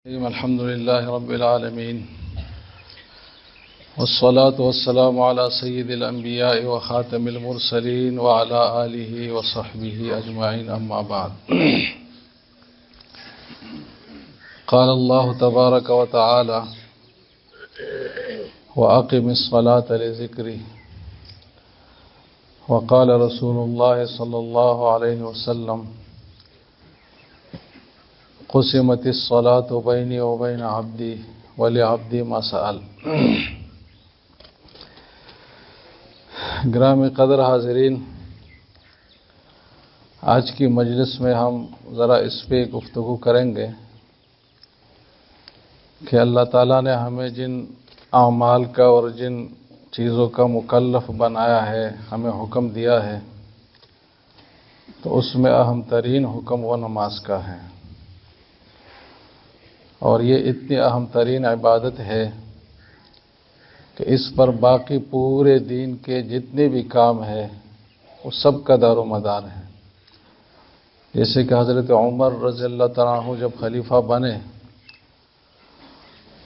الحمد لله رب العالمين والصلاة والسلام على سيد الأنبياء وخاتم المرسلين وعلى آله وصحبه أجمعين أما بعد قال الله تبارك وتعالى وأقم الصلاة لذكري وقال رسول الله صلى الله عليه وسلم قسمت الصلاة بيني وبين عبدي ولعبدي ما سأل۔ گرامی قدر حاضرین، آج کی مجلس میں ہم ذرا اس پہ گفتگو کریں گے کہ اللہ تعالیٰ نے ہمیں جن اعمال کا اور جن چیزوں کا مکلف بنایا ہے، ہمیں حکم دیا ہے، تو اس میں اہم ترین حکم وہ نماز کا ہے، اور یہ اتنی اہم ترین عبادت ہے کہ اس پر باقی پورے دین کے جتنے بھی کام ہیں وہ سب کا دار و مدار ہے۔ جیسے کہ حضرت عمر رضی اللہ تعالیٰ عنہ جب خلیفہ بنے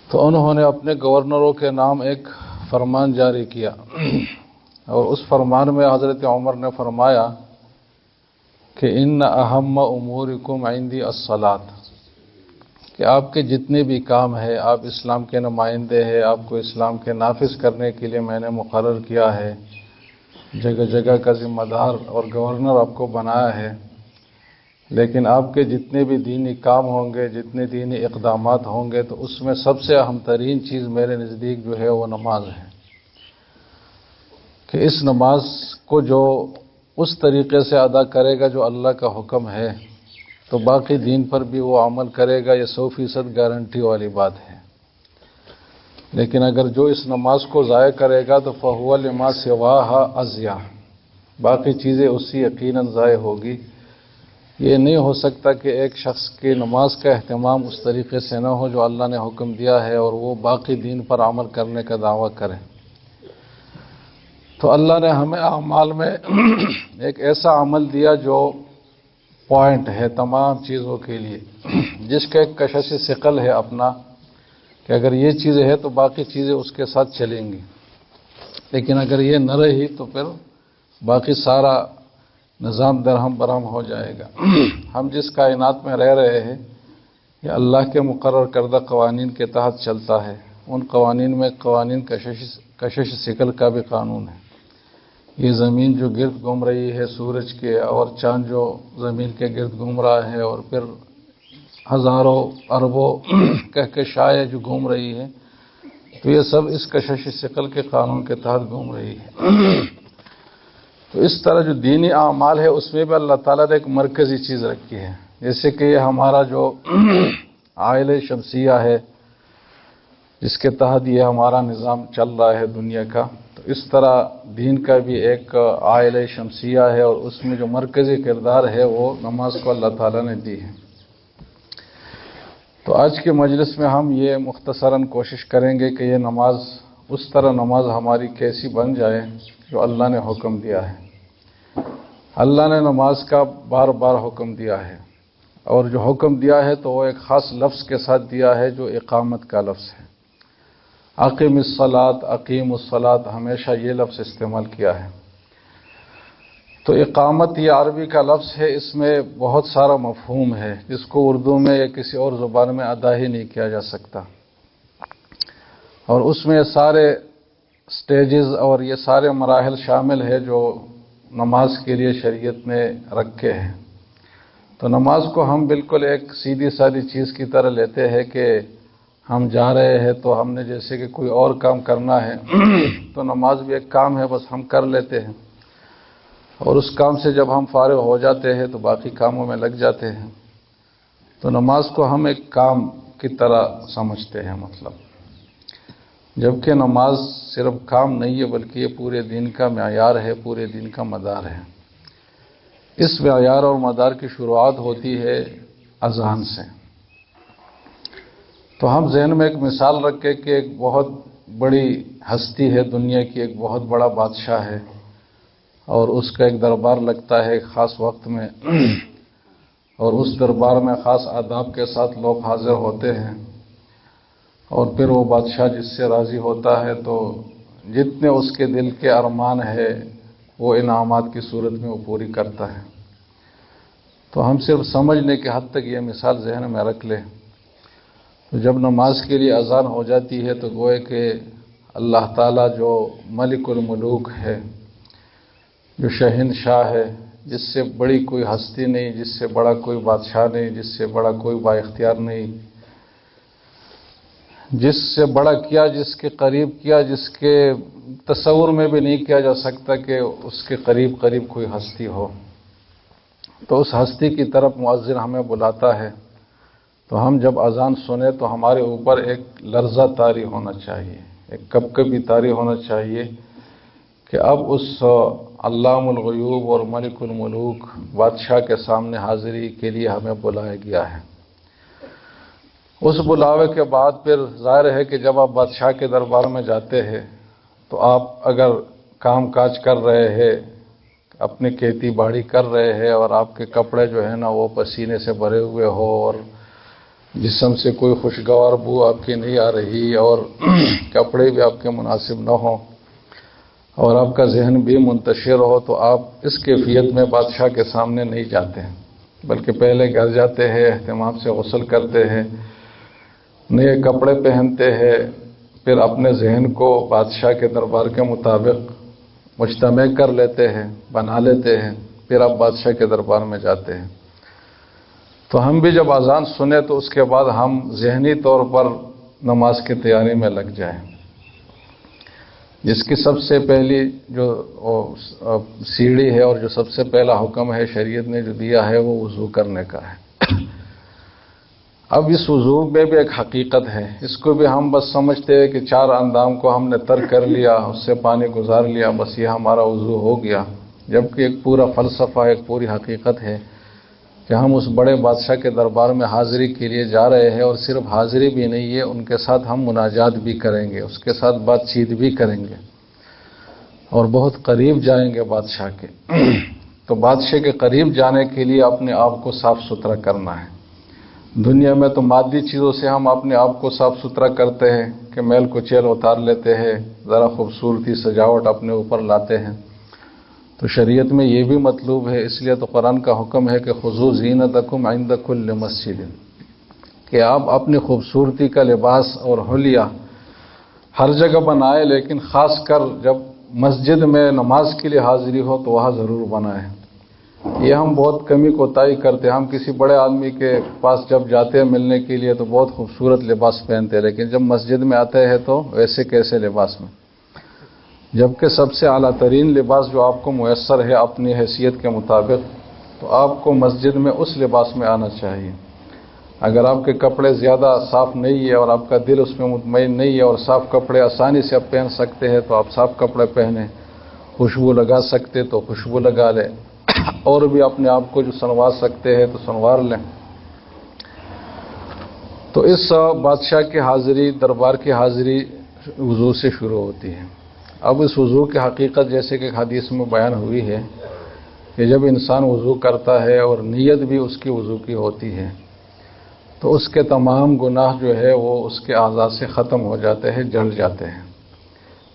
تو انہوں نے اپنے گورنروں کے نام ایک فرمان جاری کیا، اور اس فرمان میں حضرت عمر نے فرمایا کہ ان اہم امورکم عندی الصلاۃ، کہ آپ کے جتنے بھی کام ہیں، آپ اسلام کے نمائندے ہیں، آپ کو اسلام کے نافذ کرنے کے لیے میں نے مقرر کیا ہے، جگہ جگہ کا ذمہ دار اور گورنر آپ کو بنایا ہے، لیکن آپ کے جتنے بھی دینی کام ہوں گے، جتنے دینی اقدامات ہوں گے، تو اس میں سب سے اہم ترین چیز میرے نزدیک جو ہے وہ نماز ہے، کہ اس نماز کو جو اس طریقے سے ادا کرے گا جو اللہ کا حکم ہے، تو باقی دین پر بھی وہ عمل کرے گا، یہ 100% گارنٹی والی بات ہے۔ لیکن اگر جو اس نماز کو ضائع کرے گا تو فَهُوَ لِمَا سِوَاهَا أَضْيَعُ، باقی چیزیں اس سے یقیناً ضائع ہوگی۔ یہ نہیں ہو سکتا کہ ایک شخص کی نماز کا اہتمام اس طریقے سے نہ ہو جو اللہ نے حکم دیا ہے، اور وہ باقی دین پر عمل کرنے کا دعویٰ کرے۔ تو اللہ نے ہمیں اعمال میں ایک ایسا عمل دیا جو پوائنٹ ہے تمام چیزوں کے لیے، جس کا ایک کشش ثقل ہے اپنا، کہ اگر یہ چیزیں ہے تو باقی چیزیں اس کے ساتھ چلیں گی، لیکن اگر یہ نہ رہی تو پھر باقی سارا نظام درہم برہم ہو جائے گا۔ ہم جس کائنات میں رہ رہے ہیں یہ اللہ کے مقرر کردہ قوانین کے تحت چلتا ہے۔ ان قوانین میں کشش ثقل کا بھی قانون ہے۔ یہ زمین جو گرد گھوم رہی ہے سورج کے، اور چاند جو زمین کے گرد گھوم رہا ہے، اور پھر ہزاروں اربوں کہکشائیں جو گھوم رہی ہے، تو یہ سب اس کشش ثقل کے قانون کے تحت گھوم رہی ہے۔ تو اس طرح جو دینی اعمال ہے اس میں بھی اللہ تعالیٰ نے ایک مرکزی چیز رکھی ہے، جیسے کہ یہ ہمارا جو عائلہ شمسیہ ہے، جس کے تحت یہ ہمارا نظام چل رہا ہے دنیا کا، تو اس طرح دین کا بھی ایک عائلہ شمسیہ ہے، اور اس میں جو مرکزی کردار ہے وہ نماز کو اللہ تعالیٰ نے دی ہے۔ تو آج کے مجلس میں ہم یہ مختصراً کوشش کریں گے کہ یہ نماز اس طرح نماز ہماری کیسی بن جائے جو اللہ نے حکم دیا ہے۔ اللہ نے نماز کا بار بار حکم دیا ہے، اور جو حکم دیا ہے تو وہ ایک خاص لفظ کے ساتھ دیا ہے جو اقامت کا لفظ ہے۔ اقیم الصلاۃ، اقیم الصلاۃ، ہمیشہ یہ لفظ استعمال کیا ہے۔ تو اقامت یہ عربی کا لفظ ہے، اس میں بہت سارا مفہوم ہے جس کو اردو میں یا کسی اور زبان میں ادا ہی نہیں کیا جا سکتا، اور اس میں سارے سٹیجز اور یہ سارے مراحل شامل ہیں جو نماز کے لیے شریعت نے رکھے ہیں۔ تو نماز کو ہم بالکل ایک سیدھی سادی چیز کی طرح لیتے ہیں کہ ہم جا رہے ہیں تو ہم نے جیسے کہ کوئی اور کام کرنا ہے تو نماز بھی ایک کام ہے، بس ہم کر لیتے ہیں، اور اس کام سے جب ہم فارغ ہو جاتے ہیں تو باقی کاموں میں لگ جاتے ہیں۔ تو نماز کو ہم ایک کام کی طرح سمجھتے ہیں، مطلب، جبکہ نماز صرف کام نہیں ہے بلکہ یہ پورے دین کا معیار ہے، پورے دین کا مدار ہے۔ اس معیار اور مدار کی شروعات ہوتی ہے اذان سے۔ تو ہم ذہن میں ایک مثال رکھیں کہ ایک بہت بڑی ہستی ہے دنیا کی، ایک بہت بڑا بادشاہ ہے، اور اس کا ایک دربار لگتا ہے ایک خاص وقت میں، اور اس دربار میں خاص آداب کے ساتھ لوگ حاضر ہوتے ہیں، اور پھر وہ بادشاہ جس سے راضی ہوتا ہے تو جتنے اس کے دل کے ارمان ہے وہ انعامات کی صورت میں وہ پوری کرتا ہے۔ تو ہم صرف سمجھنے کے حد تک یہ مثال ذہن میں رکھ لیں، تو جب نماز کے لیے اذان ہو جاتی ہے تو گوئے کہ اللہ تعالیٰ جو ملک الملوک ہے، جو شہنشاہ ہے، جس سے بڑی کوئی ہستی نہیں، جس سے بڑا کوئی بادشاہ نہیں، جس سے بڑا کوئی با اختیار نہیں، جس سے بڑا کیا، جس کے قریب کیا، جس کے تصور میں بھی نہیں کیا جا سکتا کہ اس کے قریب کوئی ہستی ہو، تو اس ہستی کی طرف مؤذن ہمیں بلاتا ہے، تو ہم جب اذان سنیں تو ہمارے اوپر ایک لرزہ طاری ہونا چاہیے، ایک کپکپی طاری ہونا چاہیے کہ اب اس علام الغیوب اور ملک الملوک بادشاہ کے سامنے حاضری کے لیے ہمیں بلایا گیا ہے۔ اس بلاوے کے بعد پھر ظاہر ہے کہ جب آپ بادشاہ کے دربار میں جاتے ہیں تو آپ اگر کام کاج کر رہے ہیں، اپنی کھیتی باڑی کر رہے ہیں اور آپ کے کپڑے جو ہے نا وہ پسینے سے بھرے ہوئے ہو اور جسم سے کوئی خوشگوار بو آپ کی نہیں آ رہی اور کپڑے بھی آپ کے مناسب نہ ہوں اور آپ کا ذہن بھی منتشر ہو، تو آپ اس کیفیت میں بادشاہ کے سامنے نہیں جاتے ہیں، بلکہ پہلے گھر جاتے ہیں، اہتمام سے غسل کرتے ہیں، نئے کپڑے پہنتے ہیں، پھر اپنے ذہن کو بادشاہ کے دربار کے مطابق مجتمع کر لیتے ہیں، بنا لیتے ہیں، پھر آپ بادشاہ کے دربار میں جاتے ہیں۔ تو ہم بھی جب اذان سنیں تو اس کے بعد ہم ذہنی طور پر نماز کی تیاری میں لگ جائیں، جس کی سب سے پہلی جو سیڑھی ہے اور جو سب سے پہلا حکم ہے شریعت نے جو دیا ہے وہ وضو کرنے کا ہے۔ اب اس وضو میں بھی ایک حقیقت ہے، اس کو بھی ہم بس سمجھتے ہیں کہ 4 اندام کو ہم نے ترک کر لیا، اس سے پانی گزار لیا، بس یہ ہمارا وضو ہو گیا، جبکہ ایک پورا فلسفہ، ایک پوری حقیقت ہے کہ ہم اس بڑے بادشاہ کے دربار میں حاضری کے لیے جا رہے ہیں، اور صرف حاضری بھی نہیں ہے، ان کے ساتھ ہم مناجات بھی کریں گے، اس کے ساتھ بات چیت بھی کریں گے اور بہت قریب جائیں گے بادشاہ کے۔ تو بادشاہ کے قریب جانے کے لیے اپنے آپ کو صاف ستھرا کرنا ہے۔ دنیا میں تو مادی چیزوں سے ہم اپنے آپ کو صاف ستھرا کرتے ہیں کہ میل کچیل اتار لیتے ہیں، ذرا خوبصورتی سجاوٹ اپنے اوپر لاتے ہیں، تو شریعت میں یہ بھی مطلوب ہے، اس لیے تو قرآن کا حکم ہے کہ خذوا زینتکم عند کل مسجد، کہ آپ اپنی خوبصورتی کا لباس اور حلیہ ہر جگہ بنائے، لیکن خاص کر جب مسجد میں نماز کے لیے حاضری ہو تو وہاں ضرور بنائیں۔ یہ ہم بہت کمی کوتاہی کرتے ہیں، ہم کسی بڑے آدمی کے پاس جب جاتے ہیں ملنے کے لیے تو بہت خوبصورت لباس پہنتے ہیں، لیکن جب مسجد میں آتے ہیں تو ویسے کیسے لباس میں، جبکہ سب سے اعلیٰ ترین لباس جو آپ کو میسر ہے اپنی حیثیت کے مطابق، تو آپ کو مسجد میں اس لباس میں آنا چاہیے۔ اگر آپ کے کپڑے زیادہ صاف نہیں ہے اور آپ کا دل اس میں مطمئن نہیں ہے اور صاف کپڑے آسانی سے آپ پہن سکتے ہیں تو آپ صاف کپڑے پہنیں، خوشبو لگا سکتے تو خوشبو لگا لیں، اور بھی اپنے آپ کو جو سنوار سکتے ہیں تو سنوار لیں۔ تو اس بادشاہ کی حاضری، دربار کی حاضری وضو سے شروع ہوتی ہے۔ اب اس وضو کی حقیقت جیسے کہ حدیث میں بیان ہوئی ہے کہ جب انسان وضو کرتا ہے اور نیت بھی اس کی وضو کی ہوتی ہے تو اس کے تمام گناہ جو ہے وہ اس کے اعضاء سے ختم ہو جاتے ہیں، جل جاتے ہیں۔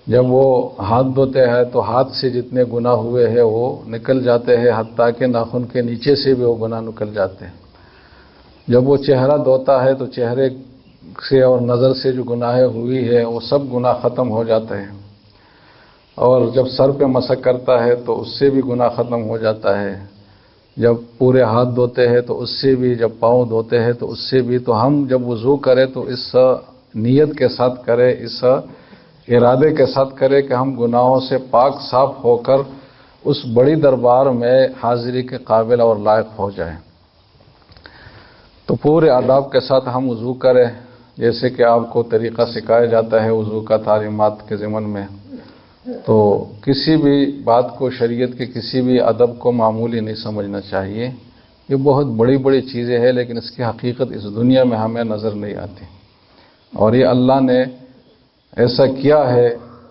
جب وہ ہاتھ دھوتے ہیں تو ہاتھ سے جتنے گناہ ہوئے ہیں وہ نکل جاتے ہیں، حتیٰ کہ ناخن کے نیچے سے بھی وہ گناہ نکل جاتے ہیں۔ جب وہ چہرہ دھوتا ہے تو چہرے سے اور نظر سے جو گناہ ہوئی ہے وہ سب گناہ ختم ہو جاتے ہیں، اور جب سر پہ مسح کرتا ہے تو اس سے بھی گناہ ختم ہو جاتا ہے، جب پورے ہاتھ دھوتے ہیں تو اس سے بھی، جب پاؤں دھوتے ہیں تو اس سے بھی۔ تو ہم جب وضو کریں تو اس نیت کے ساتھ کریں، اس ارادے کے ساتھ کریں کہ ہم گناہوں سے پاک صاف ہو کر اس بڑی دربار میں حاضری کے قابل اور لائق ہو جائیں۔ تو پورے آداب کے ساتھ ہم وضو کریں، جیسے کہ آپ کو طریقہ سکھایا جاتا ہے وضو کا تعلیمات کے ضمن میں۔ تو کسی بھی بات کو، شریعت کے کسی بھی ادب کو معمولی نہیں سمجھنا چاہیے، یہ بہت بڑی بڑی چیزیں ہیں، لیکن اس کی حقیقت اس دنیا میں ہمیں نظر نہیں آتی، اور یہ اللہ نے ایسا کیا ہے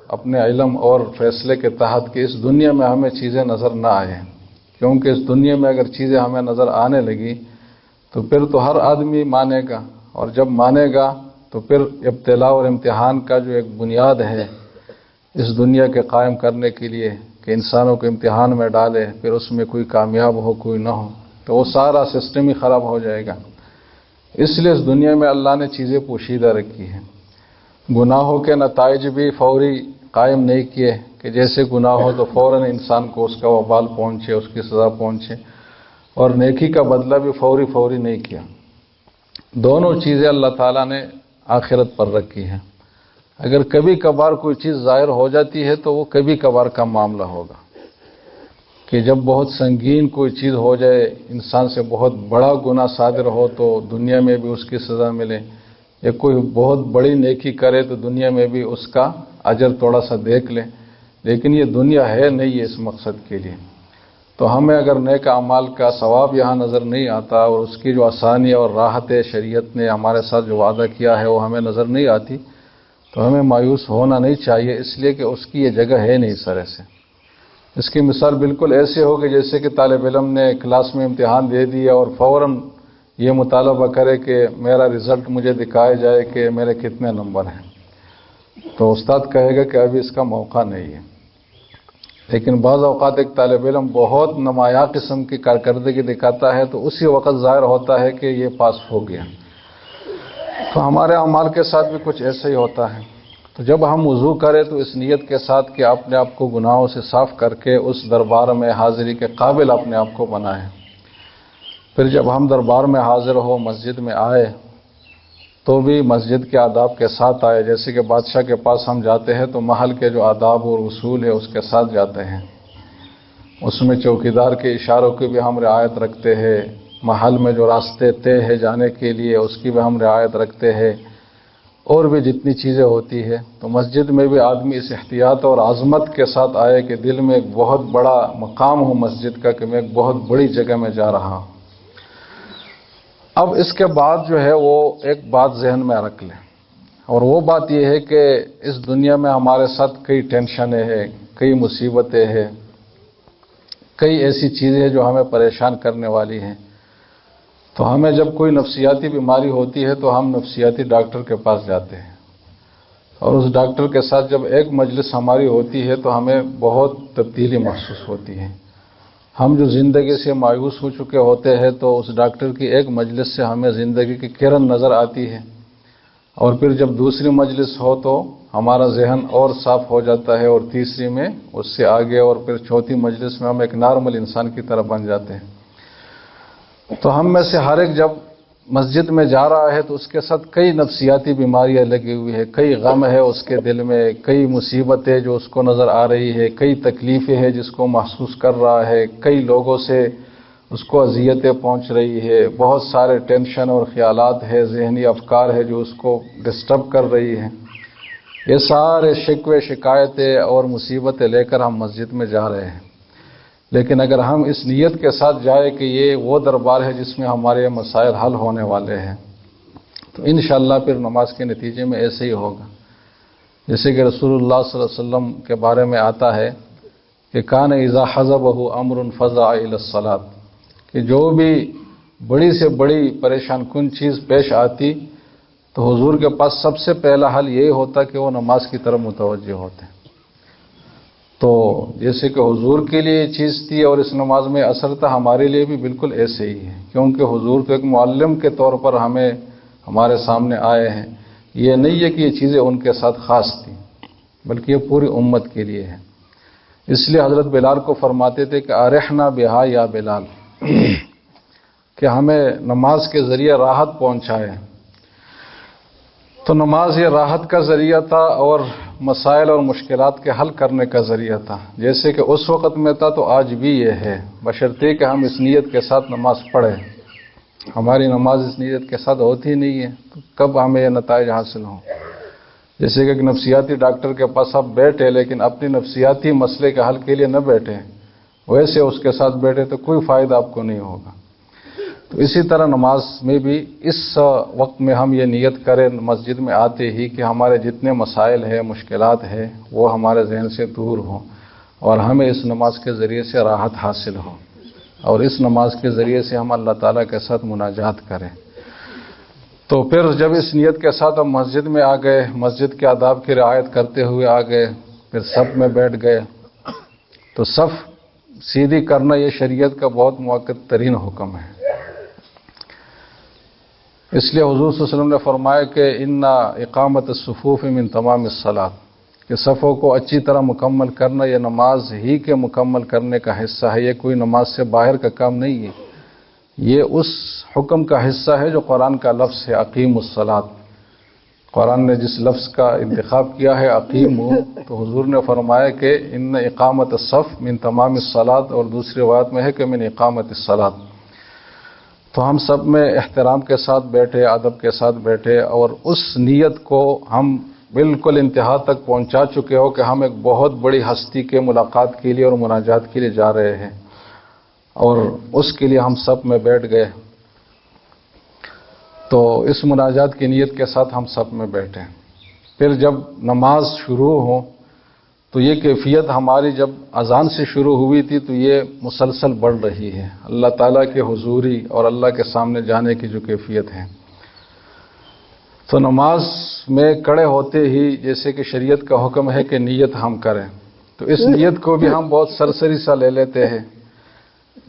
اپنے علم اور فیصلے کے تحت کہ اس دنیا میں ہمیں چیزیں نظر نہ آئیں، کیونکہ اس دنیا میں اگر چیزیں ہمیں نظر آنے لگی تو پھر تو ہر آدمی مانے گا، اور جب مانے گا تو پھر ابتلا اور امتحان کا جو ایک بنیاد ہے اس دنیا کے قائم کرنے کے لیے کہ انسانوں کو امتحان میں ڈالے، پھر اس میں کوئی کامیاب ہو کوئی نہ ہو، تو وہ سارا سسٹم ہی خراب ہو جائے گا۔ اس لیے اس دنیا میں اللہ نے چیزیں پوشیدہ رکھی ہیں۔ گناہوں کے نتائج بھی فوری قائم نہیں کیے کہ جیسے گناہ ہو تو فوراً انسان کو اس کا وبال پہنچے، اس کی سزا پہنچے، اور نیکی کا بدلہ بھی فوری نہیں کیا۔ دونوں چیزیں اللہ تعالیٰ نے آخرت پر رکھی ہیں۔ اگر کبھی کبھار کوئی چیز ظاہر ہو جاتی ہے تو وہ کبھی کبھار کا معاملہ ہوگا کہ جب بہت سنگین کوئی چیز ہو جائے، انسان سے بہت بڑا گناہ صادر ہو تو دنیا میں بھی اس کی سزا ملے، یا کوئی بہت بڑی نیکی کرے تو دنیا میں بھی اس کا اجر تھوڑا سا دیکھ لے، لیکن یہ دنیا ہے نہیں ہے اس مقصد کے لیے۔ تو ہمیں اگر نیک اعمال کا ثواب یہاں نظر نہیں آتا اور اس کی جو آسانی اور راحت شریعت نے ہمارے ساتھ جو وعدہ کیا ہے وہ ہمیں نظر نہیں آتی، تو ہمیں مایوس ہونا نہیں چاہیے، اس لیے کہ اس کی یہ جگہ ہے نہیں اس طرح سے۔ اس کی مثال بالکل ایسے ہو کہ جیسے کہ طالب علم نے کلاس میں امتحان دے دیا اور فوراً یہ مطالبہ کرے کہ میرا رزلٹ مجھے دکھایا جائے کہ میرے کتنے نمبر ہیں، تو استاد کہے گا کہ ابھی اس کا موقع نہیں ہے۔ لیکن بعض اوقات ایک طالب علم بہت نمایاں قسم کی کارکردگی دکھاتا ہے تو اسی وقت ظاہر ہوتا ہے کہ یہ پاس ہو گیا۔ تو ہمارے اعمال کے ساتھ بھی کچھ ایسا ہی ہوتا ہے۔ تو جب ہم وضو کریں تو اس نیت کے ساتھ کہ اپنے آپ کو گناہوں سے صاف کر کے اس دربار میں حاضری کے قابل اپنے آپ کو بنائیں۔ پھر جب ہم دربار میں حاضر ہو، مسجد میں آئے، تو بھی مسجد کے آداب کے ساتھ آئے۔ جیسے کہ بادشاہ کے پاس ہم جاتے ہیں تو محل کے جو آداب اور اصول ہے اس کے ساتھ جاتے ہیں، اس میں چوکیدار کے اشاروں کی بھی ہم رعایت رکھتے ہیں، محل میں جو راستے طے ہے جانے کے لیے اس کی بھی ہم رعایت رکھتے ہیں، اور بھی جتنی چیزیں ہوتی ہے۔ تو مسجد میں بھی آدمی اس احتیاط اور عظمت کے ساتھ آئے کہ دل میں ایک بہت بڑا مقام ہو مسجد کا کہ میں ایک بہت بڑی جگہ میں جا رہا ہوں۔ اب اس کے بعد جو ہے وہ ایک بات ذہن میں رکھ لیں، اور وہ بات یہ ہے کہ اس دنیا میں ہمارے ساتھ کئی ٹینشنیں ہیں، کئی مصیبتیں ہیں، کئی ایسی چیزیں ہیں جو ہمیں پریشان کرنے والی ہیں۔ تو ہمیں جب کوئی نفسیاتی بیماری ہوتی ہے تو ہم نفسیاتی ڈاکٹر کے پاس جاتے ہیں، اور اس ڈاکٹر کے ساتھ جب ایک مجلس ہماری ہوتی ہے تو ہمیں بہت تبدیلی محسوس ہوتی ہے۔ ہم جو زندگی سے مایوس ہو چکے ہوتے ہیں تو اس ڈاکٹر کی ایک مجلس سے ہمیں زندگی کی کرن نظر آتی ہے، اور پھر جب دوسری مجلس ہو تو ہمارا ذہن اور صاف ہو جاتا ہے، اور تیسری میں اس سے آگے، اور پھر چوتھی مجلس میں ہم ایک نارمل انسان کی طرح بن جاتے ہیں۔ تو ہم میں سے ہر ایک جب مسجد میں جا رہا ہے تو اس کے ساتھ کئی نفسیاتی بیماریاں لگی ہوئی ہیں، کئی غم ہے اس کے دل میں، کئی مصیبتیں جو اس کو نظر آ رہی ہے، کئی تکلیفیں ہیں جس کو محسوس کر رہا ہے، کئی لوگوں سے اس کو اذیتیں پہنچ رہی ہے، بہت سارے ٹینشن اور خیالات ہے، ذہنی افکار ہے جو اس کو ڈسٹرب کر رہی ہیں۔ یہ سارے شکوے، شکایتیں اور مصیبتیں لے کر ہم مسجد میں جا رہے ہیں، لیکن اگر ہم اس نیت کے ساتھ جائیں کہ یہ وہ دربار ہے جس میں ہمارے مسائل حل ہونے والے ہیں، تو انشاءاللہ پھر نماز کے نتیجے میں ایسے ہی ہوگا۔ جیسے کہ رسول اللہ صلی اللہ علیہ وسلم کے بارے میں آتا ہے کہ کان اذا حضبہ امر فزع الی الصلاۃ، کہ جو بھی بڑی سے بڑی پریشان کن چیز پیش آتی تو حضور کے پاس سب سے پہلا حل یہی ہوتا کہ وہ نماز کی طرف متوجہ ہوتے۔ تو جیسے کہ حضور کے لیے یہ چیز تھی اور اس نماز میں اثر تھا، ہمارے لیے بھی بالکل ایسے ہی ہے، کیونکہ حضور تو ایک معلم کے طور پر ہمیں ہمارے سامنے آئے ہیں۔ یہ نہیں ہے کہ یہ چیزیں ان کے ساتھ خاص تھیں، بلکہ یہ پوری امت کے لیے ہے۔ اس لیے حضرت بلال کو فرماتے تھے کہ ارحنا بہا یا بلال، کہ ہمیں نماز کے ذریعے راحت پہنچائے۔ تو نماز یہ راحت کا ذریعہ تھا اور مسائل اور مشکلات کے حل کرنے کا ذریعہ تھا، جیسے کہ اس وقت میں تھا تو آج بھی یہ ہے، بشرطے کہ ہم اس نیت کے ساتھ نماز پڑھیں۔ ہماری نماز اس نیت کے ساتھ ہوتی نہیں ہے تو کب ہمیں یہ نتائج حاصل ہوں؟ جیسے کہ ایک نفسیاتی ڈاکٹر کے پاس آپ بیٹھے لیکن اپنی نفسیاتی مسئلے کے حل کے لیے نہ بیٹھے، ویسے اس کے ساتھ بیٹھے تو کوئی فائدہ آپ کو نہیں ہوگا۔ تو اسی طرح نماز میں بھی اس وقت میں ہم یہ نیت کریں مسجد میں آتے ہی کہ ہمارے جتنے مسائل ہیں، مشکلات ہیں، وہ ہمارے ذہن سے دور ہوں اور ہمیں اس نماز کے ذریعے سے راحت حاصل ہو، اور اس نماز کے ذریعے سے ہم اللہ تعالیٰ کے ساتھ مناجات کریں۔ تو پھر جب اس نیت کے ساتھ ہم مسجد میں آ گئے، مسجد کے آداب کی رعایت کرتے ہوئے آ گئے، پھر صف میں بیٹھ گئے، تو صف سیدھی کرنا یہ شریعت کا بہت مؤکد ترین حکم ہے۔ اس لیے حضور صلی اللہ علیہ وسلم نے فرمایا کہ ان اقامت الصفوف من تمام الصلاۃ، کہ صفوں کو اچھی طرح مکمل کرنا یہ نماز ہی کے مکمل کرنے کا حصہ ہے، یہ کوئی نماز سے باہر کا کام نہیں ہے، یہ اس حکم کا حصہ ہے جو قرآن کا لفظ ہے اقیم الصلاۃ۔ قرآن نے جس لفظ کا انتخاب کیا ہے اقیم، تو حضور نے فرمایا کہ ان اقامت الصف من تمام الصلاۃ، اور دوسری روایت میں ہے کہ من اقامت الصلاۃ۔ تو ہم سب میں احترام کے ساتھ بیٹھے، ادب کے ساتھ بیٹھے، اور اس نیت کو ہم بالکل انتہا تک پہنچا چکے ہو کہ ہم ایک بہت بڑی ہستی کے ملاقات کے لیے اور مناجات کے لیے جا رہے ہیں، اور اس کے لیے ہم سب میں بیٹھ گئے۔ تو اس مناجات کی نیت کے ساتھ ہم سب میں بیٹھے، پھر جب نماز شروع ہو تو یہ کیفیت ہماری جب اذان سے شروع ہوئی تھی تو یہ مسلسل بڑھ رہی ہے، اللہ تعالیٰ کے حضوری اور اللہ کے سامنے جانے کی جو کیفیت ہے۔ تو نماز میں کھڑے ہوتے ہی جیسے کہ شریعت کا حکم ہے کہ نیت ہم کریں، تو اس نیت کو بھی ہم بہت سرسری سا لے لیتے ہیں،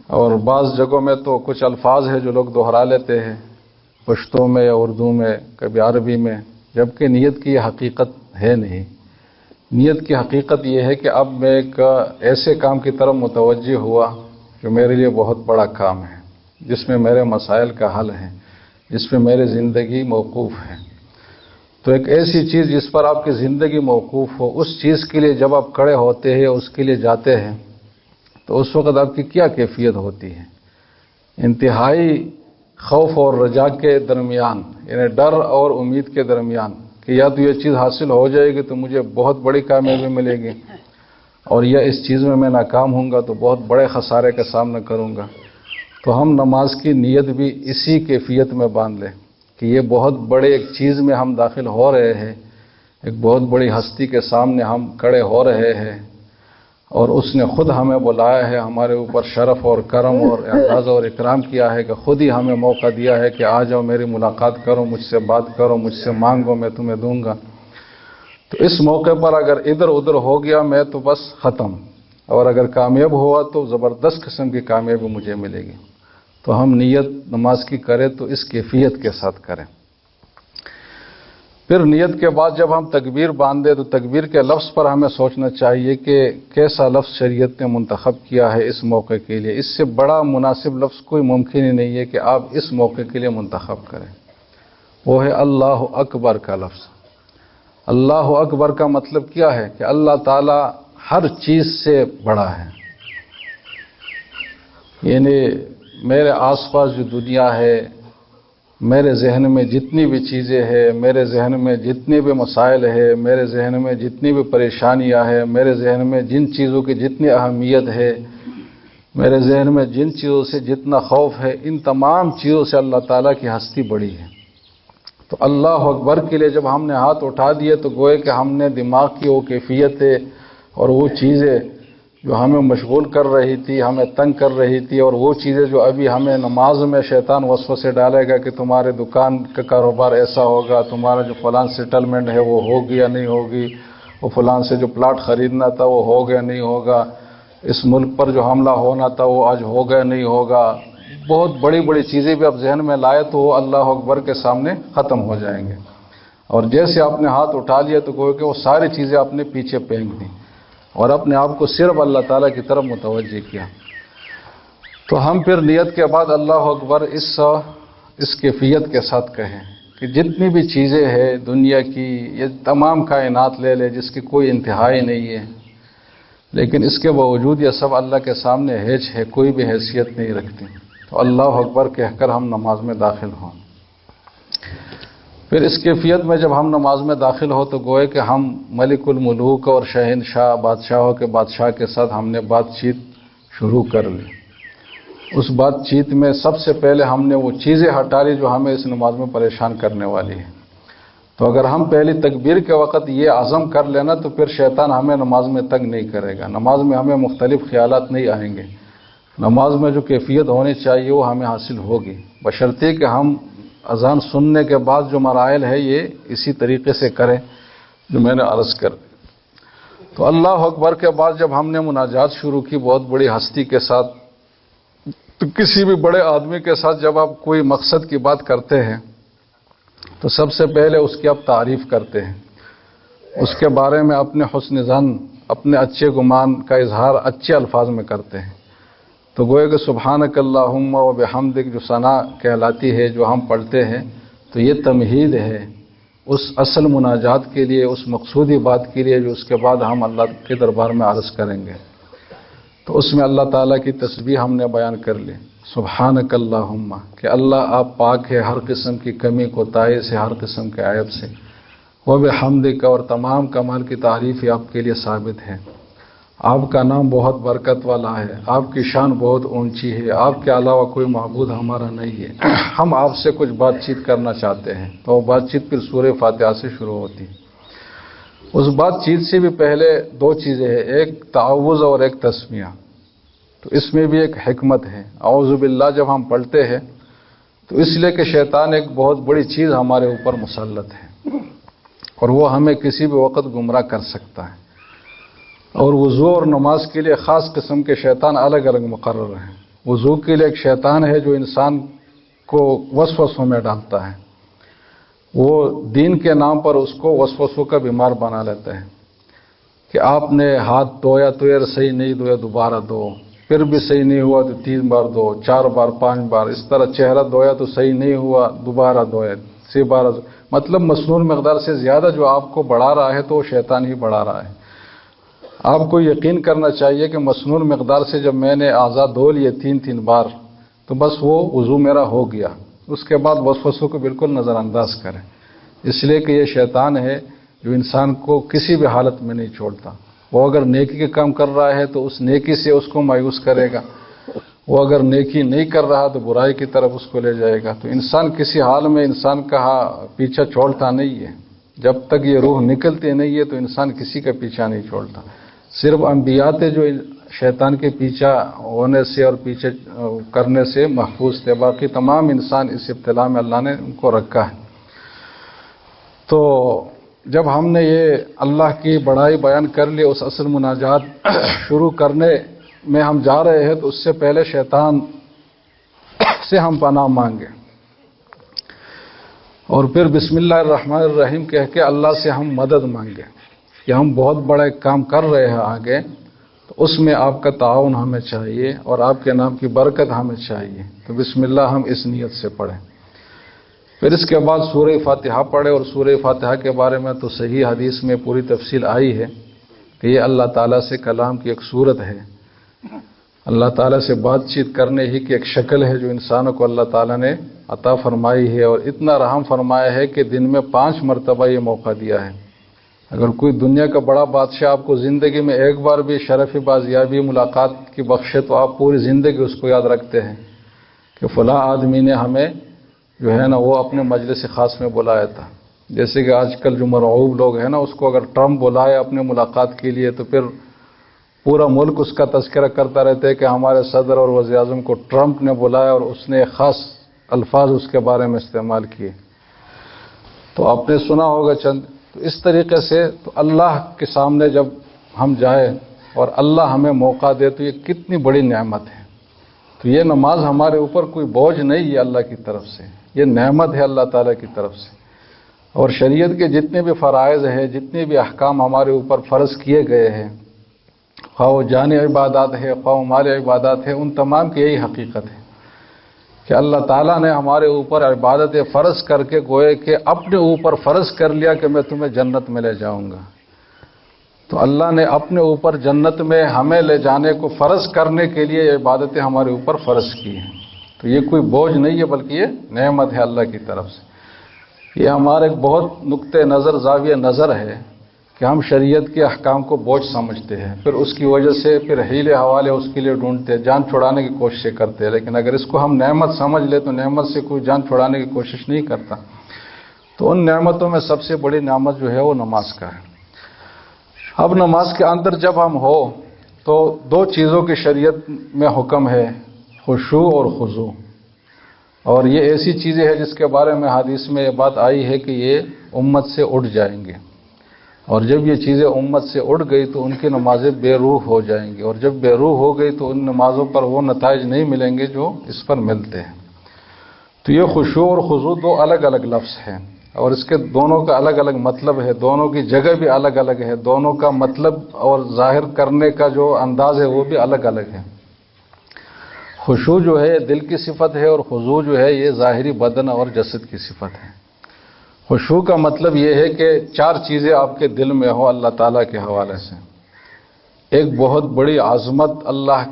اور بعض جگہوں میں تو کچھ الفاظ ہیں جو لوگ دہرا لیتے ہیں، پشتو میں یا اردو میں، کبھی عربی میں، جبکہ نیت کی یہ حقیقت ہے نہیں۔ نیت کی حقیقت یہ ہے کہ اب میں ایک ایسے کام کی طرف متوجہ ہوا جو میرے لیے بہت بڑا کام ہے، جس میں میرے مسائل کا حل ہے، جس میں میری زندگی موقوف ہے۔ تو ایک ایسی چیز جس پر آپ کی زندگی موقوف ہو، اس چیز کے لیے جب آپ کھڑے ہوتے ہیں، اس کے لیے جاتے ہیں، تو اس وقت آپ کی کیا کیفیت ہوتی ہے؟ انتہائی خوف اور رجا کے درمیان، یعنی ڈر اور امید کے درمیان، کہ یا تو یہ چیز حاصل ہو جائے گی تو مجھے بہت بڑی کامیابی ملے گی، اور یا اس چیز میں ناکام ہوں گا تو بہت بڑے خسارے کا سامنا کروں گا۔ تو ہم نماز کی نیت بھی اسی کیفیت میں باندھ لیں کہ یہ بہت بڑے ایک چیز میں ہم داخل ہو رہے ہیں، ایک بہت بڑی ہستی کے سامنے ہم کھڑے ہو رہے ہیں، اور اس نے خود ہمیں بلایا ہے، ہمارے اوپر شرف اور کرم اور اعزاز اور اکرام کیا ہے کہ خود ہی ہمیں موقع دیا ہے کہ آ جاؤ، میری ملاقات کرو، مجھ سے بات کرو، مجھ سے مانگو، میں تمہیں دوں گا۔ تو اس موقع پر اگر ادھر ادھر ہو گیا میں تو بس ختم، اور اگر کامیاب ہوا تو زبردست قسم کی کامیابی مجھے ملے گی۔ تو ہم نیت نماز کی کریں تو اس کیفیت کے ساتھ کریں۔ پھر نیت کے بعد جب ہم تکبیر باندھے تو تکبیر کے لفظ پر ہمیں سوچنا چاہیے کہ کیسا لفظ شریعت نے منتخب کیا ہے اس موقع کے لیے۔ اس سے بڑا مناسب لفظ کوئی ممکن ہی نہیں ہے کہ آپ اس موقع کے لیے منتخب کریں، وہ ہے اللہ اکبر کا لفظ۔ اللہ اکبر کا مطلب کیا ہے کہ اللہ تعالیٰ ہر چیز سے بڑا ہے، یعنی میرے آس پاس جو دنیا ہے، میرے ذہن میں جتنی بھی چیزیں ہیں، میرے ذہن میں جتنے بھی مسائل ہیں، میرے ذہن میں جتنی بھی پریشانیاں ہیں، میرے ذہن میں جن چیزوں کی جتنی اہمیت ہے، میرے ذہن میں جن چیزوں سے جتنا خوف ہے، ان تمام چیزوں سے اللہ تعالیٰ کی ہستی بڑی ہے۔ تو اللہ اکبر کے لیے جب ہم نے ہاتھ اٹھا دیے تو گوئے کہ ہم نے دماغ کی وہ کیفیتیں اور وہ چیزیں جو ہمیں مشغول کر رہی تھی، ہمیں تنگ کر رہی تھی، اور وہ چیزیں جو ابھی ہمیں نماز میں شیطان وسوسے ڈالے گا کہ تمہارے دکان کا کاروبار ایسا ہوگا، تمہارا جو فلاں سیٹلمنٹ ہے وہ ہوگی یا نہیں ہوگی، وہ فلاں سے جو پلاٹ خریدنا تھا وہ ہوگا نہیں ہوگا، اس ملک پر جو حملہ ہونا تھا وہ آج ہوگا نہیں ہوگا، بہت بڑی بڑی چیزیں بھی آپ ذہن میں لائے تو وہ اللہ اکبر کے سامنے ختم ہو جائیں گے، اور جیسے آپ نے ہاتھ اٹھا لیا تو گویا کہ وہ ساری چیزیں آپ نے پیچھے پھینک دیں اور اپنے آپ کو صرف اللہ تعالیٰ کی طرف متوجہ کیا۔ تو ہم پھر نیت کے بعد اللہ اکبر اس کیفیت کے ساتھ کہیں کہ جتنی بھی چیزیں ہیں دنیا کی، یہ تمام کائنات لے لے جس کی کوئی انتہائی نہیں ہے، لیکن اس کے باوجود یہ سب اللہ کے سامنے ہیچ ہے، کوئی بھی حیثیت نہیں رکھتی۔ تو اللہ اکبر کہہ کر ہم نماز میں داخل ہوں۔ پھر اس کیفیت میں جب ہم نماز میں داخل ہو تو گوئے کہ ہم ملک الملوک اور شہنشاہ بادشاہوں کے بادشاہ کے ساتھ ہم نے بات چیت شروع کر لی۔ اس بات چیت میں سب سے پہلے ہم نے وہ چیزیں ہٹا لی جو ہمیں اس نماز میں پریشان کرنے والی ہیں۔ تو اگر ہم پہلی تکبیر کے وقت یہ عزم کر لینا تو پھر شیطان ہمیں نماز میں تنگ نہیں کرے گا، نماز میں ہمیں مختلف خیالات نہیں آئیں گے، نماز میں جو کیفیت ہونی چاہیے وہ ہمیں حاصل ہوگی، بشرطے کہ ہم اذان سننے کے بعد جو مراحل ہے یہ اسی طریقے سے کریں جو میں نے عرض کر. تو اللہ اکبر کے بعد جب ہم نے مناجات شروع کی بہت بڑی ہستی کے ساتھ، تو کسی بھی بڑے آدمی کے ساتھ جب آپ کوئی مقصد کی بات کرتے ہیں تو سب سے پہلے اس کی آپ تعریف کرتے ہیں، اس کے بارے میں اپنے حسن ظن، اپنے اچھے گمان کا اظہار اچھے الفاظ میں کرتے ہیں. تو گویا کہ سبحانک اللہم و بحمدک جو ثنا کہلاتی ہے جو ہم پڑھتے ہیں، تو یہ تمہید ہے اس اصل مناجات کے لیے، اس مقصودی بات کے لیے جو اس کے بعد ہم اللہ کے دربار میں عرض کریں گے. تو اس میں اللہ تعالیٰ کی تسبیح ہم نے بیان کر لی، سبحانک اللہم، کہ اللہ آپ پاک ہے ہر قسم کی کمی کوتاہی سے، ہر قسم کے عیب سے. و بحمدک، اور تمام کمال کی تعریف آپ کے لیے ثابت ہے. آپ کا نام بہت برکت والا ہے، آپ کی شان بہت اونچی ہے، آپ کے علاوہ کوئی معبود ہمارا نہیں ہے. ہم آپ سے کچھ بات چیت کرنا چاہتے ہیں. تو وہ بات چیت پھر سورہ فاتحہ سے شروع ہوتی. اس بات چیت سے بھی پہلے دو چیزیں ہیں، ایک تعوذ اور ایک تسمیہ. تو اس میں بھی ایک حکمت ہے. اعوذ باللہ جب ہم پڑھتے ہیں تو اس لیے کہ شیطان ایک بہت بڑی چیز ہمارے اوپر مسلط ہے اور وہ ہمیں کسی بھی وقت گمراہ کر سکتا ہے. اور وضو اور نماز کے لیے خاص قسم کے شیطان الگ الگ مقرر ہیں. وضو کے لیے ایک شیطان ہے جو انسان کو وسوسوں میں ڈالتا ہے، وہ دین کے نام پر اس کو وسوسوں کا بیمار بنا لیتا ہے کہ آپ نے ہاتھ دھویا تو یہ صحیح نہیں دھویا، دوبارہ دو، پھر بھی صحیح نہیں ہوا تو 3 بار دو، 4 بار، 5 بار، اس طرح چہرہ دھویا تو صحیح نہیں ہوا، دوبارہ دھویا، 6 بار. مطلب مسنون مقدار سے زیادہ جو آپ کو بڑھا رہا ہے تو وہ شیطان ہی بڑھا رہا ہے. آپ کو یقین کرنا چاہیے کہ مسنون مقدار سے جب میں نے اعضاء دھو لیے 3 بار تو بس وہ وضو میرا ہو گیا. اس کے بعد وسوسوں کو بالکل نظر انداز کریں، اس لیے کہ یہ شیطان ہے جو انسان کو کسی بھی حالت میں نہیں چھوڑتا. وہ اگر نیکی کے کام کر رہا ہے تو اس نیکی سے اس کو مایوس کرے گا، وہ اگر نیکی نہیں کر رہا تو برائی کی طرف اس کو لے جائے گا. تو انسان کسی حال میں انسان کا پیچھا چھوڑتا نہیں ہے. جب تک یہ روح نکلتی نہیں ہے تو انسان کسی کا پیچھا نہیں چھوڑتا. صرف انبیاء تھے جو شیطان کے پیچھا ہونے سے اور پیچھے کرنے سے محفوظ تھے، باقی تمام انسان اس ابتلا میں اللہ نے ان کو رکھا ہے. تو جب ہم نے یہ اللہ کی بڑائی بیان کر لی، اس اصل مناجات شروع کرنے میں ہم جا رہے ہیں تو اس سے پہلے شیطان سے ہم پناہ مانگیں اور پھر بسم اللہ الرحمن الرحیم کہہ کے اللہ سے ہم مدد مانگیں کہ ہم بہت بڑا ایک کام کر رہے ہیں آگے، تو اس میں آپ کا تعاون ہمیں چاہیے اور آپ کے نام کی برکت ہمیں چاہیے. تو بسم اللہ ہم اس نیت سے پڑھیں. پھر اس کے بعد سورہ فاتحہ پڑھے، اور سورہ فاتحہ کے بارے میں تو صحیح حدیث میں پوری تفصیل آئی ہے کہ یہ اللہ تعالیٰ سے کلام کی ایک صورت ہے، اللہ تعالیٰ سے بات چیت کرنے ہی کی ایک شکل ہے جو انسانوں کو اللہ تعالیٰ نے عطا فرمائی ہے. اور اتنا رحم فرمایا ہے کہ دن میں 5 مرتبہ یہ موقع دیا ہے. اگر کوئی دنیا کا بڑا بادشاہ آپ کو زندگی میں ایک بار بھی شرف بازیابی ملاقات کی بخشے تو آپ پوری زندگی اس کو یاد رکھتے ہیں کہ فلاں آدمی نے ہمیں جو ہے نا وہ اپنے مجلس خاص میں بلایا تھا. جیسے کہ آج کل جو مرعوب لوگ ہیں نا، اس کو اگر ٹرمپ بلائے اپنے ملاقات کے لیے تو پھر پورا ملک اس کا تذکرہ کرتا رہتا ہے کہ ہمارے صدر اور وزیر اعظم کو ٹرمپ نے بلایا اور اس نے خاص الفاظ اس کے بارے میں استعمال کیے. تو آپ نے سنا ہوگا چند. تو اس طریقے سے تو اللہ کے سامنے جب ہم جائیں اور اللہ ہمیں موقع دے تو یہ کتنی بڑی نعمت ہے. تو یہ نماز ہمارے اوپر کوئی بوجھ نہیں ہے اللہ کی طرف سے، یہ نعمت ہے اللہ تعالیٰ کی طرف سے. اور شریعت کے جتنے بھی فرائض ہیں، جتنے بھی احکام ہمارے اوپر فرض کیے گئے ہیں، خواہ وہ جانی عبادات ہے خواہ مال عبادات ہے، ان تمام کی یہی حقیقت ہے کہ اللہ تعالیٰ نے ہمارے اوپر عبادت فرض کر کے گوئے کہ اپنے اوپر فرض کر لیا کہ میں تمہیں جنت میں لے جاؤں گا. تو اللہ نے اپنے اوپر جنت میں ہمیں لے جانے کو فرض کرنے کے لیے عبادتیں ہمارے اوپر فرض کی ہیں. تو یہ کوئی بوجھ نہیں ہے بلکہ یہ نعمت ہے اللہ کی طرف سے. یہ ہمارا ایک بہت نقطۂ نظر، زاویہ نظر ہے کہ ہم شریعت کے احکام کو بوجھ سمجھتے ہیں، پھر اس کی وجہ سے پھر حیلے حوالے اس کے لیے ڈھونڈتے ہیں، جان چھڑانے کی کوششیں کرتے ہیں. لیکن اگر اس کو ہم نعمت سمجھ لیں تو نعمت سے کوئی جان چھڑانے کی کوشش نہیں کرتا. تو ان نعمتوں میں سب سے بڑی نعمت جو ہے وہ نماز کا ہے. اب نماز کے اندر جب ہم ہو تو 2 چیزوں کی شریعت میں حکم ہے، خشوع اور خضوع. اور یہ ایسی چیزیں ہیں جس کے بارے میں حدیث میں یہ بات آئی ہے کہ یہ امت سے اٹھ جائیں گے، اور جب یہ چیزیں امت سے اٹھ گئی تو ان کی نمازیں بے روح ہو جائیں گی، اور جب بے روح ہو گئی تو ان نمازوں پر وہ نتائج نہیں ملیں گے جو اس پر ملتے ہیں۔ تو یہ خشوع اور خضوع دو الگ الگ لفظ ہیں، اور اس کے دونوں کا الگ الگ مطلب ہے، دونوں کی جگہ بھی الگ الگ ہے، دونوں کا مطلب اور ظاہر کرنے کا جو انداز ہے وہ بھی الگ الگ ہے۔ خشوع جو ہے دل کی صفت ہے، اور خضوع جو ہے یہ ظاہری بدن اور جسد کی صفت ہے۔ خشوع کا مطلب یہ ہے کہ چار چیزیں آپ کے دل میں ہو اللہ تعالیٰ کے حوالے سے۔ ایک بہت بڑی عظمت اللہ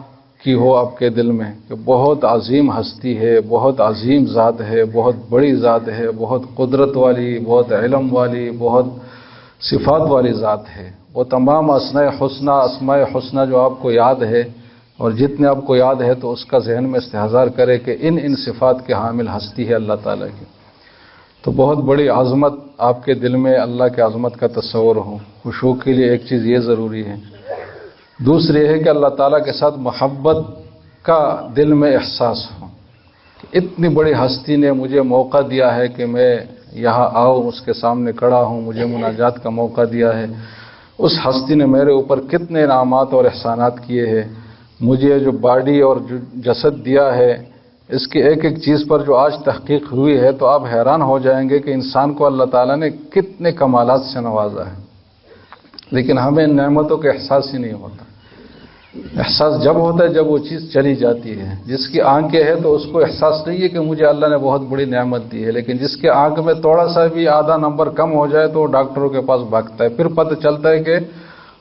کی ہو آپ کے دل میں، کہ بہت عظیم ہستی ہے، بہت عظیم ذات ہے، بہت بڑی ذات ہے، بہت قدرت والی، بہت علم والی، بہت صفات والی ذات ہے۔ وہ تمام اسماء حسنہ جو آپ کو یاد ہے، اور جتنے آپ کو یاد ہے تو اس کا ذہن میں استحضار کرے کہ ان صفات کے حامل ہستی ہے اللہ تعالیٰ کی۔ تو بہت بڑی عظمت آپ کے دل میں اللہ کی عظمت کا تصور ہو۔ خشوع کے لیے ایک چیز یہ ضروری ہے۔ دوسری ہے کہ اللہ تعالیٰ کے ساتھ محبت کا دل میں احساس ہو، کہ اتنی بڑی ہستی نے مجھے موقع دیا ہے کہ میں یہاں آؤں، اس کے سامنے کھڑا ہوں، مجھے مناجات کا موقع دیا ہے۔ اس ہستی نے میرے اوپر کتنے انعامات اور احسانات کیے ہیں، مجھے جو باڈی اور جو جسد دیا ہے، اس کی ایک ایک چیز پر جو آج تحقیق ہوئی ہے تو آپ حیران ہو جائیں گے کہ انسان کو اللہ تعالیٰ نے کتنے کمالات سے نوازا ہے، لیکن ہمیں ان نعمتوں کا احساس ہی نہیں ہوتا۔ احساس جب ہوتا ہے جب وہ چیز چلی جاتی ہے۔ جس کی آنکھیں ہیں تو اس کو احساس نہیں ہے کہ مجھے اللہ نے بہت بڑی نعمت دی ہے، لیکن جس کے آنکھ میں تھوڑا سا بھی آدھا نمبر کم ہو جائے تو وہ ڈاکٹروں کے پاس بھاگتا ہے، پھر پتہ چلتا ہے کہ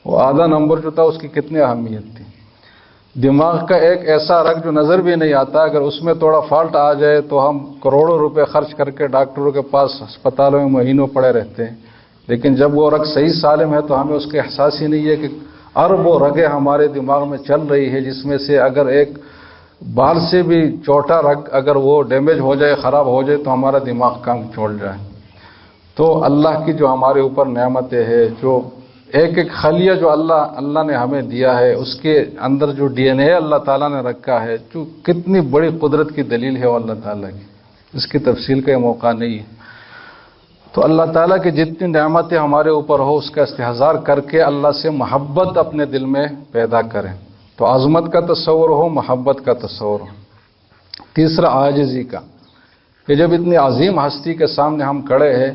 وہ آدھا نمبر جو تھا اس کی کتنی اہمیت تھی۔ دماغ کا ایک ایسا رگ جو نظر بھی نہیں آتا، اگر اس میں تھوڑا فالٹ آ جائے تو ہم کروڑوں روپے خرچ کر کے ڈاکٹروں کے پاس ہسپتالوں میں مہینوں پڑے رہتے ہیں، لیکن جب وہ رگ صحیح سالم ہے تو ہمیں اس کا احساس ہی نہیں ہے کہ اربوں رگیں ہمارے دماغ میں چل رہی ہے، جس میں سے اگر ایک بال سے بھی چھوٹا رگ اگر وہ ڈیمیج ہو جائے، خراب ہو جائے تو ہمارا دماغ کام چھوڑ جائے۔ تو اللہ کی جو ہمارے اوپر نعمتیں ہیں، جو ایک ایک خلیہ جو اللہ نے ہمیں دیا ہے، اس کے اندر جو ڈی این اے اللہ تعالیٰ نے رکھا ہے، جو کتنی بڑی قدرت کی دلیل ہے وہ اللہ تعالیٰ کی، اس کی تفصیل کا یہ موقع نہیں ہے۔ تو اللہ تعالیٰ کی جتنی نعمتیں ہمارے اوپر ہو اس کا استحضار کر کے اللہ سے محبت اپنے دل میں پیدا کریں، تو عظمت کا تصور ہو، محبت کا تصور ہو۔ تیسرا عاجزی کا، کہ جب اتنی عظیم ہستی کے سامنے ہم کھڑے ہیں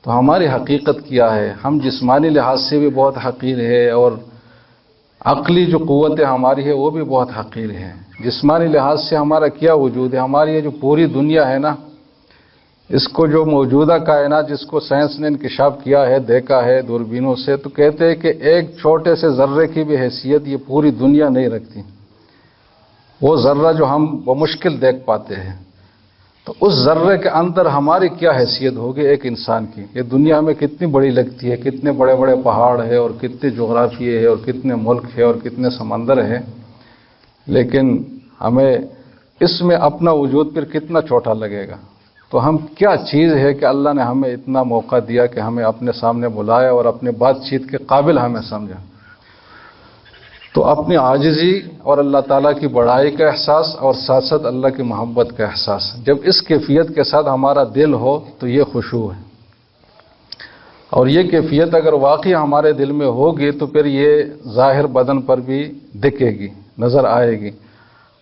تو ہماری حقیقت کیا ہے، ہم جسمانی لحاظ سے بھی بہت حقیر ہے، اور عقلی جو قوتیں ہماری ہے وہ بھی بہت حقیر ہے۔ جسمانی لحاظ سے ہمارا کیا وجود ہے، ہماری یہ جو پوری دنیا ہے نا، اس کو جو موجودہ کائنات جس کو سائنس نے انکشاف کیا ہے، دیکھا ہے دوربینوں سے، تو کہتے ہیں کہ ایک چھوٹے سے ذرے کی بھی حیثیت یہ پوری دنیا نہیں رکھتی۔ وہ ذرہ جو ہم بمشکل دیکھ پاتے ہیں، تو اس ذرے کے اندر ہماری کیا حیثیت ہوگی ایک انسان کی۔ یہ دنیا ہمیں کتنی بڑی لگتی ہے، کتنے بڑے بڑے پہاڑ ہے، اور کتنے جغرافیے ہے، اور کتنے ملک ہے، اور کتنے سمندر ہے، لیکن ہمیں اس میں اپنا وجود پھر کتنا چھوٹا لگے گا۔ تو ہم کیا چیز ہے کہ اللہ نے ہمیں اتنا موقع دیا کہ ہمیں اپنے سامنے بلایا اور اپنے بات چیت کے قابل ہمیں سمجھا۔ تو اپنی عاجزی اور اللہ تعالیٰ کی بڑائی کا احساس، اور ساتھ ساتھ اللہ کی محبت کا احساس، جب اس کیفیت کے ساتھ ہمارا دل ہو تو یہ خشوع ہے۔ اور یہ کیفیت اگر واقعی ہمارے دل میں ہوگی تو پھر یہ ظاہر بدن پر بھی دکھے گی، نظر آئے گی۔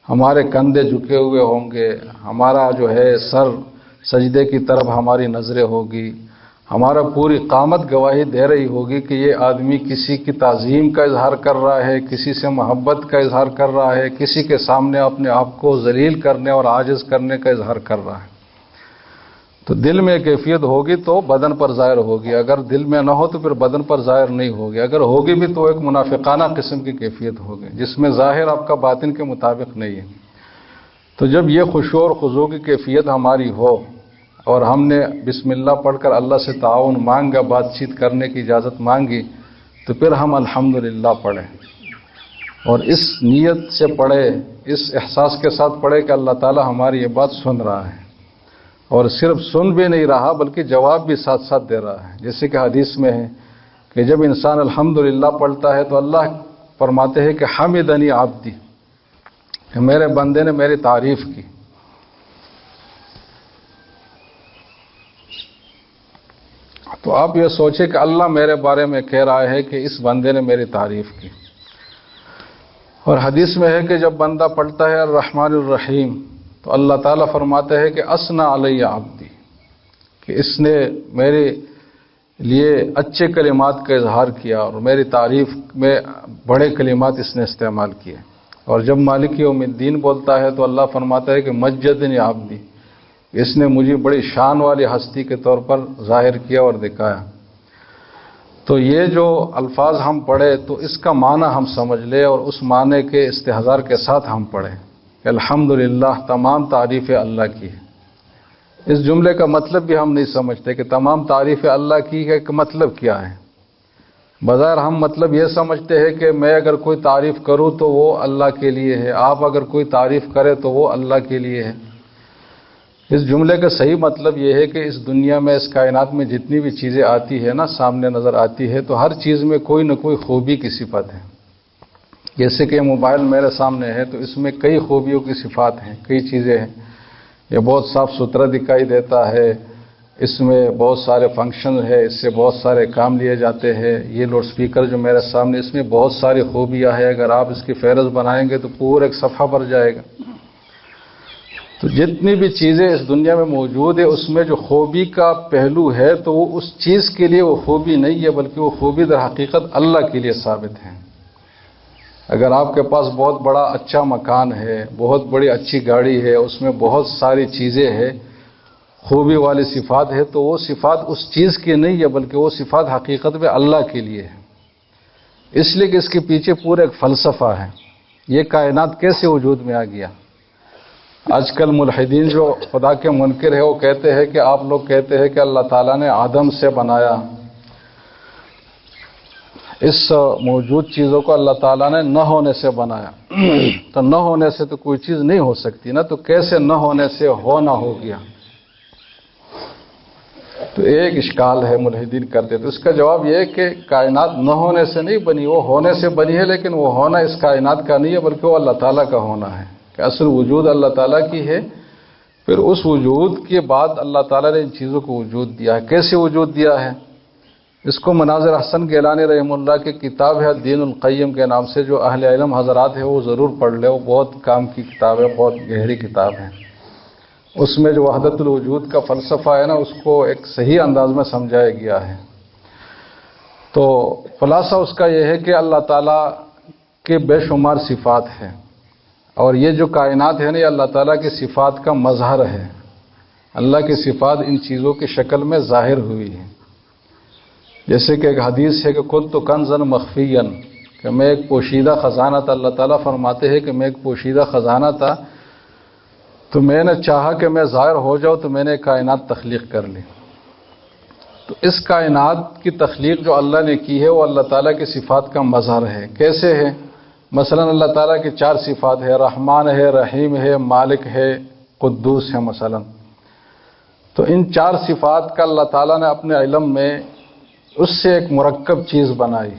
ہمارے کندھے جھکے ہوئے ہوں گے، ہمارا جو ہے سر سجدے کی طرف ہماری نظریں ہوگی، ہمارا پوری قامت گواہی دے رہی ہوگی کہ یہ آدمی کسی کی تعظیم کا اظہار کر رہا ہے، کسی سے محبت کا اظہار کر رہا ہے، کسی کے سامنے اپنے آپ کو ذلیل کرنے اور عاجز کرنے کا اظہار کر رہا ہے۔ تو دل میں کیفیت ہوگی تو بدن پر ظاہر ہوگی، اگر دل میں نہ ہو تو پھر بدن پر ظاہر نہیں ہوگی، اگر ہوگی بھی تو ایک منافقانہ قسم کی کیفیت ہوگی جس میں ظاہر آپ کا باطن کے مطابق نہیں ہے۔ تو جب یہ خشوع اور خضوع کی کیفیت ہماری ہو اور ہم نے بسم اللہ پڑھ کر اللہ سے تعاون مانگا، بات چیت کرنے کی اجازت مانگی، تو پھر ہم الحمدللہ پڑھیں، اور اس نیت سے پڑھے، اس احساس کے ساتھ پڑھے کہ اللہ تعالی ہماری یہ بات سن رہا ہے، اور صرف سن بھی نہیں رہا بلکہ جواب بھی ساتھ ساتھ دے رہا ہے۔ جیسے کہ حدیث میں ہے کہ جب انسان الحمدللہ پڑھتا ہے تو اللہ فرماتے ہیں کہ حمدنی عبدی، کہ میرے بندے نے میری تعریف کی۔ تو آپ یہ سوچیں کہ اللہ میرے بارے میں کہہ رہا ہے کہ اس بندے نے میری تعریف کی، اور حدیث میں ہے کہ جب بندہ پڑھتا ہے الرحمن الرحیم تو اللہ تعالیٰ فرماتے ہیں کہ اثنا علی عبدی، کہ اس نے میرے لیے اچھے کلمات کا اظہار کیا اور میری تعریف میں بڑے کلمات اس نے استعمال کیے۔ اور جب مالک یوم الدین بولتا ہے تو اللہ فرماتا ہے کہ مجدنی عبدی، اس نے مجھے بڑی شان والی ہستی کے طور پر ظاہر کیا اور دکھایا۔ تو یہ جو الفاظ ہم پڑھے تو اس کا معنی ہم سمجھ لیں اور اس معنی کے استحضار کے ساتھ ہم پڑھیں کہ الحمدللہ تمام تعریفیں اللہ کی ہے۔ اس جملے کا مطلب بھی ہم نہیں سمجھتے کہ تمام تعریفیں اللہ کی ہے کہ مطلب کیا ہے۔ بظاہر ہم مطلب یہ سمجھتے ہیں کہ میں اگر کوئی تعریف کروں تو وہ اللہ کے لیے ہے، آپ اگر کوئی تعریف کرے تو وہ اللہ کے لیے ہے۔ اس جملے کا صحیح مطلب یہ ہے کہ اس دنیا میں، اس کائنات میں جتنی بھی چیزیں آتی ہے نا، سامنے نظر آتی ہے، تو ہر چیز میں کوئی نہ کوئی خوبی کی صفت ہے۔ جیسے کہ موبائل میرے سامنے ہے تو اس میں کئی خوبیوں کی صفات ہیں، کئی چیزیں ہیں۔ یہ بہت صاف ستھرا دکھائی دیتا ہے، اس میں بہت سارے فنکشن ہے، اس سے بہت سارے کام لیے جاتے ہیں۔ یہ لاؤڈ سپیکر جو میرے سامنے، اس میں بہت ساری خوبیاں ہیں، اگر آپ اس کی فہرست بنائیں گے تو پورا ایک صفحہ بھر جائے گا۔ تو جتنی بھی چیزیں اس دنیا میں موجود ہے اس میں جو خوبی کا پہلو ہے تو وہ اس چیز کے لیے وہ خوبی نہیں ہے، بلکہ وہ خوبی در حقیقت اللہ کے لیے ثابت ہے۔ اگر آپ کے پاس بہت بڑا اچھا مکان ہے، بہت بڑی اچھی گاڑی ہے، اس میں بہت ساری چیزیں ہیں، خوبی والی صفات ہے، تو وہ صفات اس چیز کی نہیں ہے بلکہ وہ صفات حقیقت میں اللہ کے لیے ہے۔ اس لیے کہ اس کے پیچھے پورا ایک فلسفہ ہے، یہ کائنات کیسے وجود میں آ گیا۔ آج کل ملحدین جو خدا کے منکر ہیں وہ کہتے ہیں کہ آپ لوگ کہتے ہیں کہ اللہ تعالیٰ نے آدم سے بنایا، اس موجود چیزوں کو اللہ تعالیٰ نے نہ ہونے سے بنایا، تو نہ ہونے سے تو کوئی چیز نہیں ہو سکتی نا، تو کیسے نہ ہونے سے ہونا ہو گیا؟ تو ایک اشکال ہے ملحدین کرتے، تو اس کا جواب یہ ہے کہ کائنات نہ ہونے سے نہیں بنی، وہ ہونے سے بنی ہے، لیکن وہ ہونا اس کائنات کا نہیں ہے بلکہ وہ اللہ تعالیٰ کا ہونا ہے، کہ اصل وجود اللہ تعالیٰ کی ہے۔ پھر اس وجود کے بعد اللہ تعالیٰ نے ان چیزوں کو وجود دیا ہے۔ کیسے وجود دیا ہے؟ اس کو مناظر حسن گیلانی رحمہ اللہ کی کتاب ہے دین القیم کے نام سے، جو اہل علم حضرات ہیں وہ ضرور پڑھ لے، وہ بہت کام کی کتاب ہے، بہت گہری کتاب ہے۔ اس میں جو وحدت الوجود کا فلسفہ ہے نا، اس کو ایک صحیح انداز میں سمجھایا گیا ہے۔ تو خلاصہ اس کا یہ ہے کہ اللہ تعالیٰ کے بے شمار صفات ہیں، اور یہ جو کائنات ہے نا، یہ اللہ تعالیٰ کی صفات کا مظہر ہے۔ اللہ کی صفات ان چیزوں کی شکل میں ظاہر ہوئی ہے۔ جیسے کہ ایک حدیث ہے کہ کنت کنزا مخفیا، کہ میں ایک پوشیدہ خزانہ تھا۔ اللہ تعالیٰ فرماتے ہیں کہ میں ایک پوشیدہ خزانہ تھا، تو میں نے چاہا کہ میں ظاہر ہو جاؤں تو میں نے کائنات تخلیق کر لی۔ تو اس کائنات کی تخلیق جو اللہ نے کی ہے وہ اللہ تعالیٰ کی صفات کا مظہر ہے۔ کیسے ہے؟ مثلا اللہ تعالیٰ کی 4 صفات ہے، رحمان ہے، رحیم ہے، مالک ہے، قدوس ہے مثلا۔ تو ان 4 صفات کا اللہ تعالیٰ نے اپنے علم میں اس سے ایک مرکب چیز بنائی،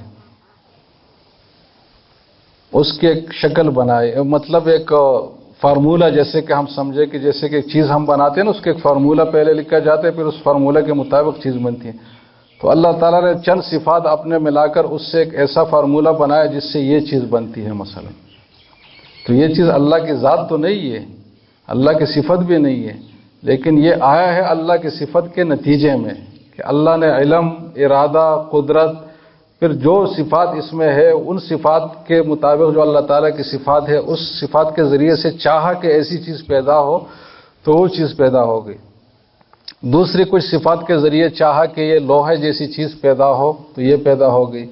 اس کی ایک شکل بنائی، مطلب ایک فارمولہ، جیسے کہ ہم سمجھے کہ جیسے کہ چیز ہم بناتے ہیں نا، اس کے ایک فارمولہ پہلے لکھا جاتا ہے، پھر اس فارمولہ کے مطابق چیز بنتی ہے۔ تو اللہ تعالیٰ نے چند صفات اپنے ملا کر اس سے ایک ایسا فارمولہ بنایا جس سے یہ چیز بنتی ہے مثلا۔ تو یہ چیز اللہ کی ذات تو نہیں ہے، اللہ کی صفت بھی نہیں ہے، لیکن یہ آیا ہے اللہ کی صفت کے نتیجے میں، کہ اللہ نے علم، ارادہ، قدرت، پھر جو صفات اس میں ہے ان صفات کے مطابق جو اللہ تعالیٰ کی صفات ہے، اس صفات کے ذریعے سے چاہا کہ ایسی چیز پیدا ہو تو وہ چیز پیدا ہو گئی۔ دوسری کچھ صفات کے ذریعے چاہا کہ یہ لوہے جیسی چیز پیدا ہو تو یہ پیدا ہو گئی۔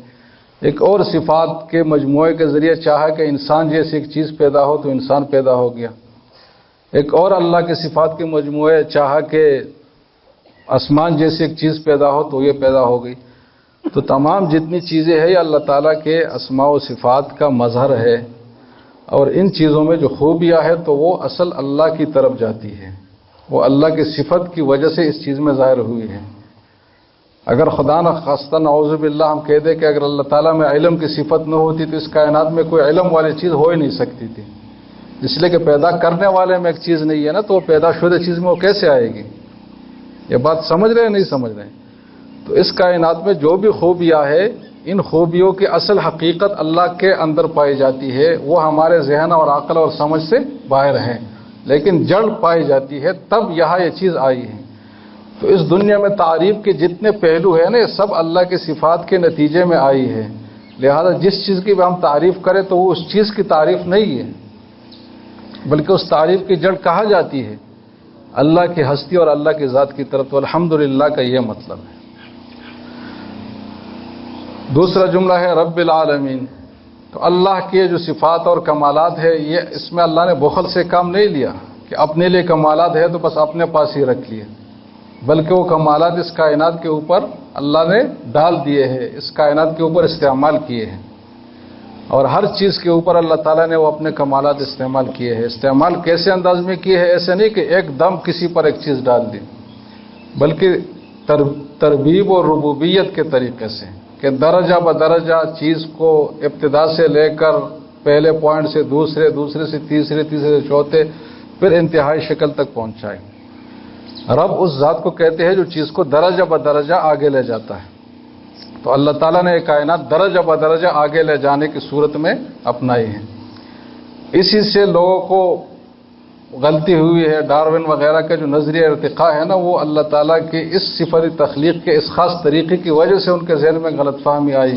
ایک اور صفات کے مجموعے کے ذریعے چاہا کہ انسان جیسی ایک چیز پیدا ہو تو انسان پیدا ہو گیا۔ ایک اور اللہ کی صفات کے مجموعے چاہا کہ آسمان جیسی ایک چیز پیدا ہو تو یہ پیدا ہو گئی۔ تو تمام جتنی چیزیں ہیں یہ اللہ تعالیٰ کے اسماء و صفات کا مظہر ہے، اور ان چیزوں میں جو خوبیاں ہے تو وہ اصل اللہ کی طرف جاتی ہے، وہ اللہ کی صفت کی وجہ سے اس چیز میں ظاہر ہوئی ہے۔ اگر خدا نہ خواستہ نعوذ باللہ ہم کہہ دیں کہ اگر اللہ تعالیٰ میں علم کی صفت نہ ہوتی تو اس کائنات میں کوئی علم والی چیز ہو ہی نہیں سکتی تھی، اس لیے کہ پیدا کرنے والے میں ایک چیز نہیں ہے نا، تو وہ پیدا شدہ چیز میں وہ کیسے آئے گی؟ یہ بات سمجھ رہے ہیں نہیں سمجھ رہے ہیں؟ تو اس کائنات میں جو بھی خوبیاں ہے، ان خوبیوں کی اصل حقیقت اللہ کے اندر پائی جاتی ہے، وہ ہمارے ذہن اور عقل اور سمجھ سے باہر ہیں، لیکن جڑ پائی جاتی ہے، تب یہاں یہ چیز آئی ہے۔ تو اس دنیا میں تعریف کے جتنے پہلو ہیں نا، یہ سب اللہ کی صفات کے نتیجے میں آئی ہے۔ لہذا جس چیز کی بھی ہم تعریف کریں تو وہ اس چیز کی تعریف نہیں ہے، بلکہ اس تعریف کی جڑ کہا جاتی ہے اللہ کی ہستی اور اللہ کی ذات کی طرف۔ تو الحمدللہ کا یہ مطلب ہے۔ دوسرا جملہ ہے رب العالمین۔ تو اللہ کے جو صفات اور کمالات ہے، یہ اس میں اللہ نے بخل سے کام نہیں لیا کہ اپنے لیے کمالات ہے تو بس اپنے پاس ہی رکھ لیے، بلکہ وہ کمالات اس کائنات کے اوپر اللہ نے ڈال دیے ہیں، اس کائنات کے اوپر استعمال کیے ہیں، اور ہر چیز کے اوپر اللہ تعالیٰ نے وہ اپنے کمالات استعمال کیے ہیں۔ استعمال کیسے انداز میں کیے ہیں؟ ایسے نہیں کہ ایک دم کسی پر ایک چیز ڈال دی، بلکہ تربیب اور ربوبیت کے طریقے سے، کہ درجہ بدرجہ چیز کو ابتدا سے لے کر پہلے پوائنٹ سے دوسرے، دوسرے سے تیسرے، تیسرے سے چوتھے، پھر انتہائی شکل تک پہنچائے۔ رب اس ذات کو کہتے ہیں جو چیز کو درجہ بدرجہ آگے لے جاتا ہے۔ تو اللہ تعالیٰ نے یہ کائنات درجہ بدرجہ آگے لے جانے کی صورت میں اپنائی ہے۔ اسی سے لوگوں کو غلطی ہوئی ہے، ڈارون وغیرہ کا جو نظریہ ارتقاء ہے نا، وہ اللہ تعالیٰ کی اس صفت تخلیق کے اس خاص طریقے کی وجہ سے ان کے ذہن میں غلط فہمی آئی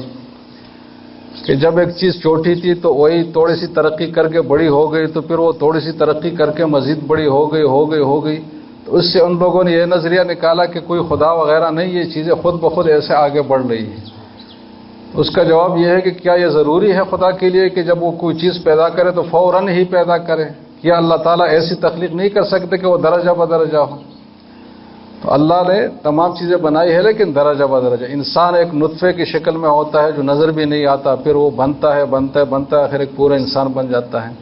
کہ جب ایک چیز چھوٹی تھی تو وہی تھوڑی سی ترقی کر کے بڑی ہو گئی، تو پھر وہ تھوڑی سی ترقی کر کے مزید بڑی ہو گئی۔ تو اس سے ان لوگوں نے یہ نظریہ نکالا کہ کوئی خدا وغیرہ نہیں، یہ چیزیں خود بخود ایسے آگے بڑھ رہی ہیں۔ اس کا جواب یہ ہے کہ کیا یہ ضروری ہے خدا کے لیے کہ جب وہ کوئی چیز پیدا کرے تو فوراً ہی پیدا کرے؟ کیا اللہ تعالیٰ ایسی تخلیق نہیں کر سکتے کہ وہ درجہ بدرجہ ہو؟ تو اللہ نے تمام چیزیں بنائی ہے، لیکن درجہ بدرجہ۔ انسان ایک نطفے کی شکل میں ہوتا ہے جو نظر بھی نہیں آتا، پھر وہ بنتا ہے آخر ایک پورا انسان بن جاتا ہے۔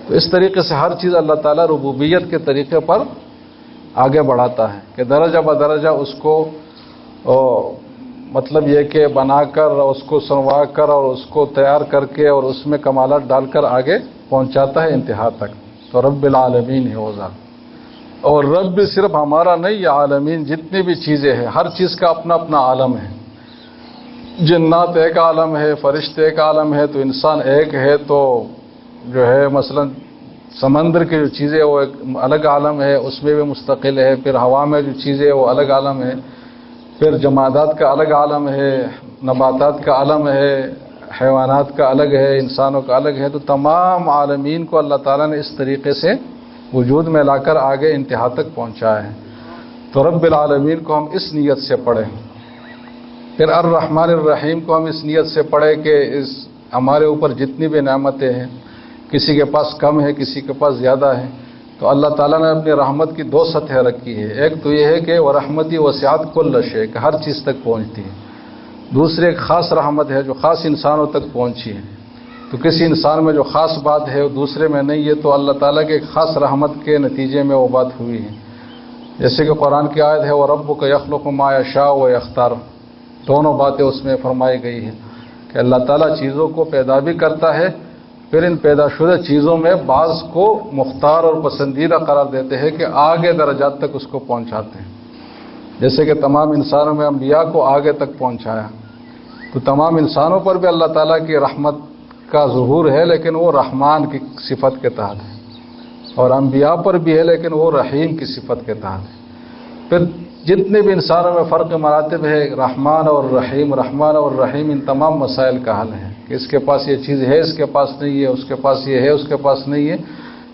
تو اس طریقے سے ہر چیز اللہ تعالیٰ ربوبیت کے طریقے پر آگے بڑھاتا ہے کہ درجہ بدرجہ اس کو مطلب یہ کہ بنا کر، اس کو سنوا کر اور اس کو تیار کر کے اور اس میں کمالات ڈال کر آگے پہنچاتا ہے انتہا تک۔ تو رب العالمین ہے وہ ذات۔ اور رب صرف ہمارا نہیں، یہ عالمین جتنی بھی چیزیں ہیں، ہر چیز کا اپنا اپنا عالم ہے۔ جنات ایک عالم ہے، فرشتے ایک عالم ہے، تو انسان ایک ہے، تو جو ہے مثلا سمندر کی جو چیزیں وہ ایک الگ عالم ہے، اس میں بھی مستقل ہے۔ پھر ہوا میں جو چیزیں وہ الگ عالم ہے، پھر جمادات کا الگ عالم ہے، نباتات کا عالم ہے، حیوانات کا الگ ہے، انسانوں کا الگ ہے۔ تو تمام عالمین کو اللہ تعالیٰ نے اس طریقے سے وجود میں لا کر آگے انتہا تک پہنچایا ہے۔ تو رب العالمین کو ہم اس نیت سے پڑھیں۔ پھر الرحمن الرحیم کو ہم اس نیت سے پڑھیں کہ اس ہمارے اوپر جتنی بھی نعمتیں ہیں، کسی کے پاس کم ہے، کسی کے پاس زیادہ ہے، تو اللہ تعالیٰ نے اپنی رحمت کی دو سطحیں رکھی ہے۔ ایک تو یہ ہے کہ وہ رحمتی وسعت کل شیء، کہ ہر چیز تک پہنچتی ہے۔ دوسری ایک خاص رحمت ہے جو خاص انسانوں تک پہنچی ہے۔ تو کسی انسان میں جو خاص بات ہے وہ دوسرے میں نہیں ہے، تو اللہ تعالیٰ کے ایک خاص رحمت کے نتیجے میں وہ بات ہوئی ہے۔ جیسے کہ قرآن کی آیت ہے وَرَبُّكَ يَخْلُقُ مَا يَشَاءُ وَيَخْتَارُ، دونوں باتیں اس میں فرمائی گئی ہیں کہ اللہ تعالیٰ چیزوں کو پیدا بھی کرتا ہے، پھر ان پیدا شدہ چیزوں میں بعض کو مختار اور پسندیدہ قرار دیتے ہیں کہ آگے درجات تک اس کو پہنچاتے ہیں۔ جیسے کہ تمام انسانوں میں انبیاء کو آگے تک پہنچایا، تو تمام انسانوں پر بھی اللہ تعالیٰ کی رحمت کا ظہور ہے، لیکن وہ رحمان کی صفت کے تحت ہے، اور انبیاء پر بھی ہے لیکن وہ رحیم کی صفت کے تحت ہے۔ پھر جتنے بھی انسانوں میں فرق مراتب ہے، رحمان اور رحیم ان تمام مسائل کا حل ہے کہ اس کے پاس یہ چیز ہے، اس کے پاس نہیں ہے، اس کے پاس یہ ہے، اس کے پاس نہیں ہے،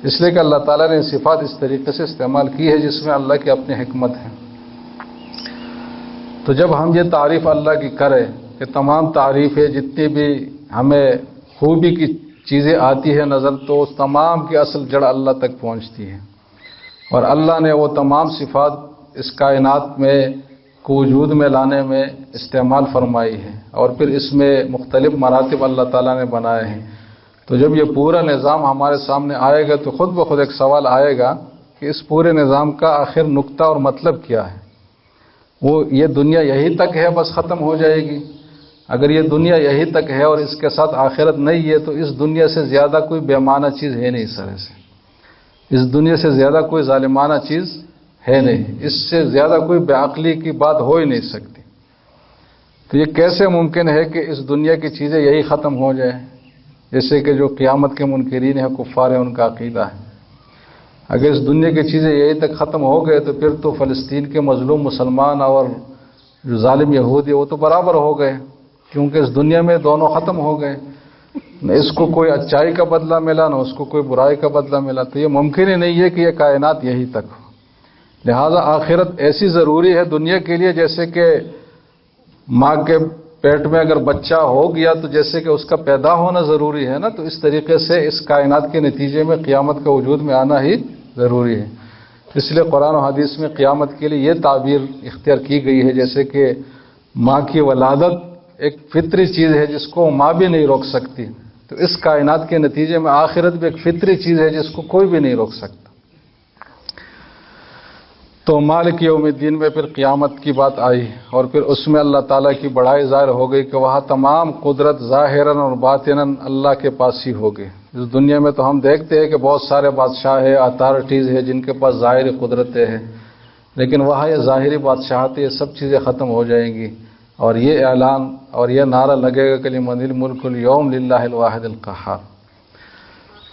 اس لیے کہ اللہ تعالیٰ نے صفات اس طریقے سے استعمال کی ہے جس میں اللہ کی اپنی حکمت ہے۔ تو جب ہم یہ تعریف اللہ کی کریں کہ تمام تعریفیں جتنی بھی ہمیں خوبی کی چیزیں آتی ہے نظر، تو اس تمام کی اصل جڑ اللہ تک پہنچتی ہے، اور اللہ نے وہ تمام صفات اس کائنات میں کو وجود میں لانے میں استعمال فرمائی ہے، اور پھر اس میں مختلف مراتب اللہ تعالیٰ نے بنائے ہیں۔ تو جب یہ پورا نظام ہمارے سامنے آئے گا تو خود بخود ایک سوال آئے گا کہ اس پورے نظام کا آخر نقطہ اور مطلب کیا ہے؟ وہ یہ دنیا یہی تک ہے، بس ختم ہو جائے گی؟ اگر یہ دنیا یہی تک ہے اور اس کے ساتھ آخرت نہیں ہے، تو اس دنیا سے زیادہ کوئی بے معنی چیز ہے نہیں، اس طرح سے اس دنیا سے زیادہ کوئی ظالمانہ چیز ہے نہیں، اس سے زیادہ کوئی بے عقلی کی بات ہو ہی نہیں سکتی۔ تو یہ کیسے ممکن ہے کہ اس دنیا کی چیزیں یہی ختم ہو جائیں، جیسے کہ جو قیامت کے منکرین ہیں، کفار ہیں، ان کا عقیدہ ہے؟ اگر اس دنیا کی چیزیں یہی تک ختم ہو گئے تو پھر تو فلسطین کے مظلوم مسلمان اور جو ظالم یہودی وہ تو برابر ہو گئے، کیونکہ اس دنیا میں دونوں ختم ہو گئے، نہ اس کو کوئی اچائی کا بدلہ ملا، نہ اس کو کوئی برائی کا بدلہ ملا۔ تو یہ ممکن ہی نہیں ہے کہ یہ کائنات یہی تک ہو۔ لہذا آخرت ایسی ضروری ہے دنیا کے لیے، جیسے کہ ماں کے پیٹ میں اگر بچہ ہو گیا تو جیسے کہ اس کا پیدا ہونا ضروری ہے نا، تو اس طریقے سے اس کائنات کے نتیجے میں قیامت کا وجود میں آنا ہی ضروری ہے۔ اس لیے قرآن و حدیث میں قیامت کے لیے یہ تعبیر اختیار کی گئی ہے، جیسے کہ ماں کی ولادت ایک فطری چیز ہے جس کو ماں بھی نہیں روک سکتی، تو اس کائنات کے نتیجے میں آخرت بھی ایک فطری چیز ہے جس کو کوئی بھی نہیں روک سکتا۔ تو مالک یوم الدین میں پھر قیامت کی بات آئی، اور پھر اس میں اللہ تعالیٰ کی بڑائی ظاہر ہو گئی کہ وہاں تمام قدرت ظاہراً اور باطناً اللہ کے پاس ہی ہوگی۔ اس دنیا میں تو ہم دیکھتے ہیں کہ بہت سارے بادشاہ ہیں، اتھارٹیز ہیں جن کے پاس ظاہری قدرتیں ہیں، لیکن وہاں یہ ظاہری بادشاہت یہ سب چیزیں ختم ہو جائیں گی، اور یہ اعلان اور یہ نعرہ لگے گا کہ لمن الملک اليوم للہ الواحد القہار۔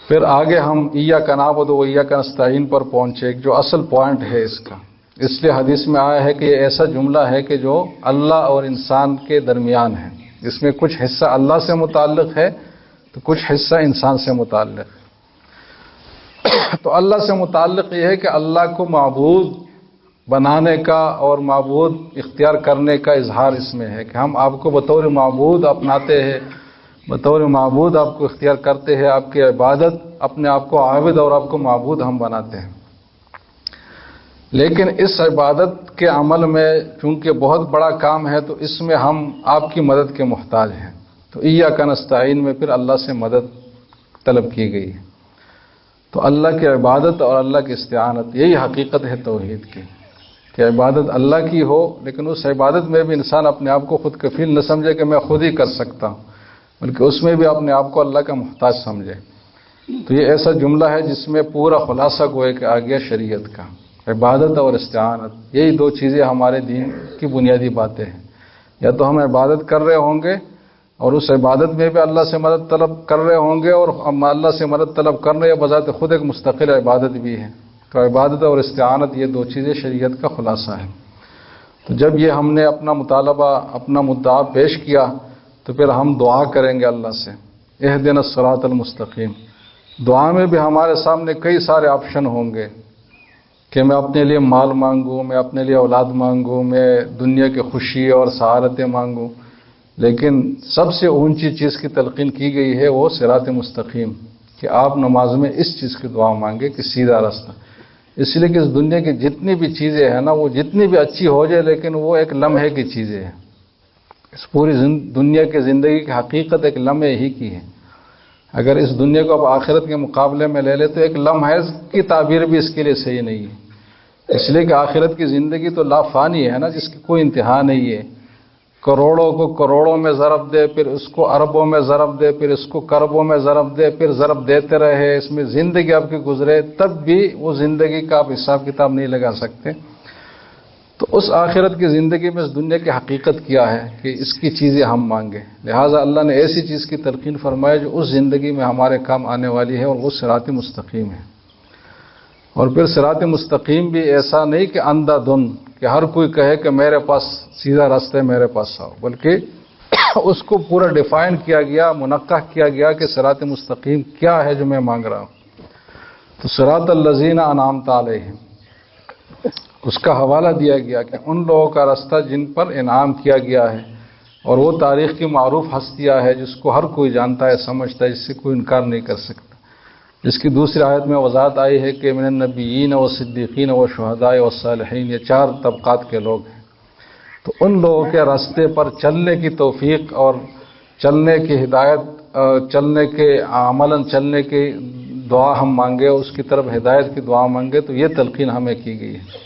پھر آگے ہم ایاک نعبد و ایاک نستعین پر پہنچے، جو اصل پوائنٹ ہے اس کا۔ اس لیے حدیث میں آیا ہے کہ یہ ایسا جملہ ہے کہ جو اللہ اور انسان کے درمیان ہے، اس میں کچھ حصہ اللہ سے متعلق ہے تو کچھ حصہ انسان سے متعلق ہے۔ تو اللہ سے متعلق یہ ہے کہ اللہ کو معبود بنانے کا اور معبود اختیار کرنے کا اظہار اس میں ہے کہ ہم آپ کو بطور معبود اپناتے ہیں، بطور معبود آپ کو اختیار کرتے ہیں، آپ کی عبادت، اپنے آپ کو عابد اور آپ کو معبود ہم بناتے ہیں۔ لیکن اس عبادت کے عمل میں چونکہ بہت بڑا کام ہے تو اس میں ہم آپ کی مدد کے محتاج ہیں، تو ایاک نستعین میں پھر اللہ سے مدد طلب کی گئی ہے۔ تو اللہ کی عبادت اور اللہ کی استعانت یہی حقیقت ہے توحید کی، کہ عبادت اللہ کی ہو، لیکن اس عبادت میں بھی انسان اپنے آپ کو خود کفیل نہ سمجھے کہ میں خود ہی کر سکتا ہوں، بلکہ اس میں بھی اپنے آپ کو اللہ کا محتاج سمجھے۔ تو یہ ایسا جملہ ہے جس میں پورا خلاصہ گوئے کہ آ گیا شریعت کا، عبادت اور استعانت، یہی دو چیزیں ہمارے دین کی بنیادی باتیں ہیں۔ یا تو ہم عبادت کر رہے ہوں گے اور اس عبادت میں بھی اللہ سے مدد طلب کر رہے ہوں گے، اور ہم اللہ سے مدد طلب کر رہے ہیں بذات خود ایک مستقل عبادت بھی ہے۔ تو عبادت اور استعانت یہ دو چیزیں شریعت کا خلاصہ ہے۔ تو جب یہ ہم نے اپنا مطالبہ، اپنا مدعا پیش کیا تو پھر ہم دعا کریں گے اللہ سے، اہدنا الصراط المستقیم۔ دعا میں بھی ہمارے سامنے کئی سارے آپشن ہوں گے کہ میں اپنے لیے مال مانگوں، میں اپنے لیے اولاد مانگوں، میں دنیا کی خوشی اور سعادتیں مانگوں، لیکن سب سے اونچی چیز کی تلقین کی گئی ہے وہ صراط مستقیم، کہ آپ نماز میں اس چیز کی دعا مانگے کہ سیدھا راستہ۔ اس لیے کہ اس دنیا کی جتنی بھی چیزیں ہیں نا، وہ جتنی بھی اچھی ہو جائے لیکن وہ ایک لمحے کی چیزیں ہیں۔ اس پوری دنیا کی زندگی کی حقیقت ایک لمحے ہی کی ہے۔ اگر اس دنیا کو آپ آخرت کے مقابلے میں لے لے تو ایک لمحے کی تعبیر بھی اس کے لیے صحیح نہیں ہے، اس لیے کہ آخرت کی زندگی تو لا فانی ہے نا، جس کی کوئی انتہا نہیں ہے۔ کروڑوں کو کروڑوں میں ضرب دے، پھر اس کو اربوں میں ضرب دے، پھر اس کو کربوں میں ضرب دے، پھر ضرب دیتے رہے، اس میں زندگی آپ کی گزرے، تب بھی وہ زندگی کا آپ حساب کتاب نہیں لگا سکتے۔ تو اس آخرت کی زندگی میں اس دنیا کی حقیقت کیا ہے کہ اس کی چیزیں ہم مانگیں، لہٰذا اللہ نے ایسی چیز کی تلقین فرمائی جو اس زندگی میں ہمارے کام آنے والی ہے، اور وہ صراط مستقیم ہے۔ اور پھر صراط مستقیم بھی ایسا نہیں کہ اندھا دھند کہ ہر کوئی کہے کہ میرے پاس سیدھا راستہ ہے، میرے پاس آؤ، بلکہ اس کو پورا ڈیفائن کیا گیا، منقح کیا گیا کہ صراط مستقیم کیا ہے جو میں مانگ رہا ہوں۔ تو صراط الذین انعمت علیہم، اس کا حوالہ دیا گیا کہ ان لوگوں کا راستہ جن پر انعام کیا گیا ہے، اور وہ تاریخ کی معروف ہستیاں ہے جس کو ہر کوئی جانتا ہے، سمجھتا ہے، جس سے کوئی انکار نہیں کر سکتا۔ جس کی دوسری آیت میں وضاحت آئی ہے کہ من النبیین و صدیقین و شہداء و صالحین، یہ چار طبقات کے لوگ ہیں۔ تو ان لوگوں کے راستے پر چلنے کی توفیق اور چلنے کی ہدایت، چلنے کے عملاً چلنے کی دعا ہم مانگے، اس کی طرف ہدایت کی دعا مانگے، تو یہ تلقین ہمیں کی گئی ہے۔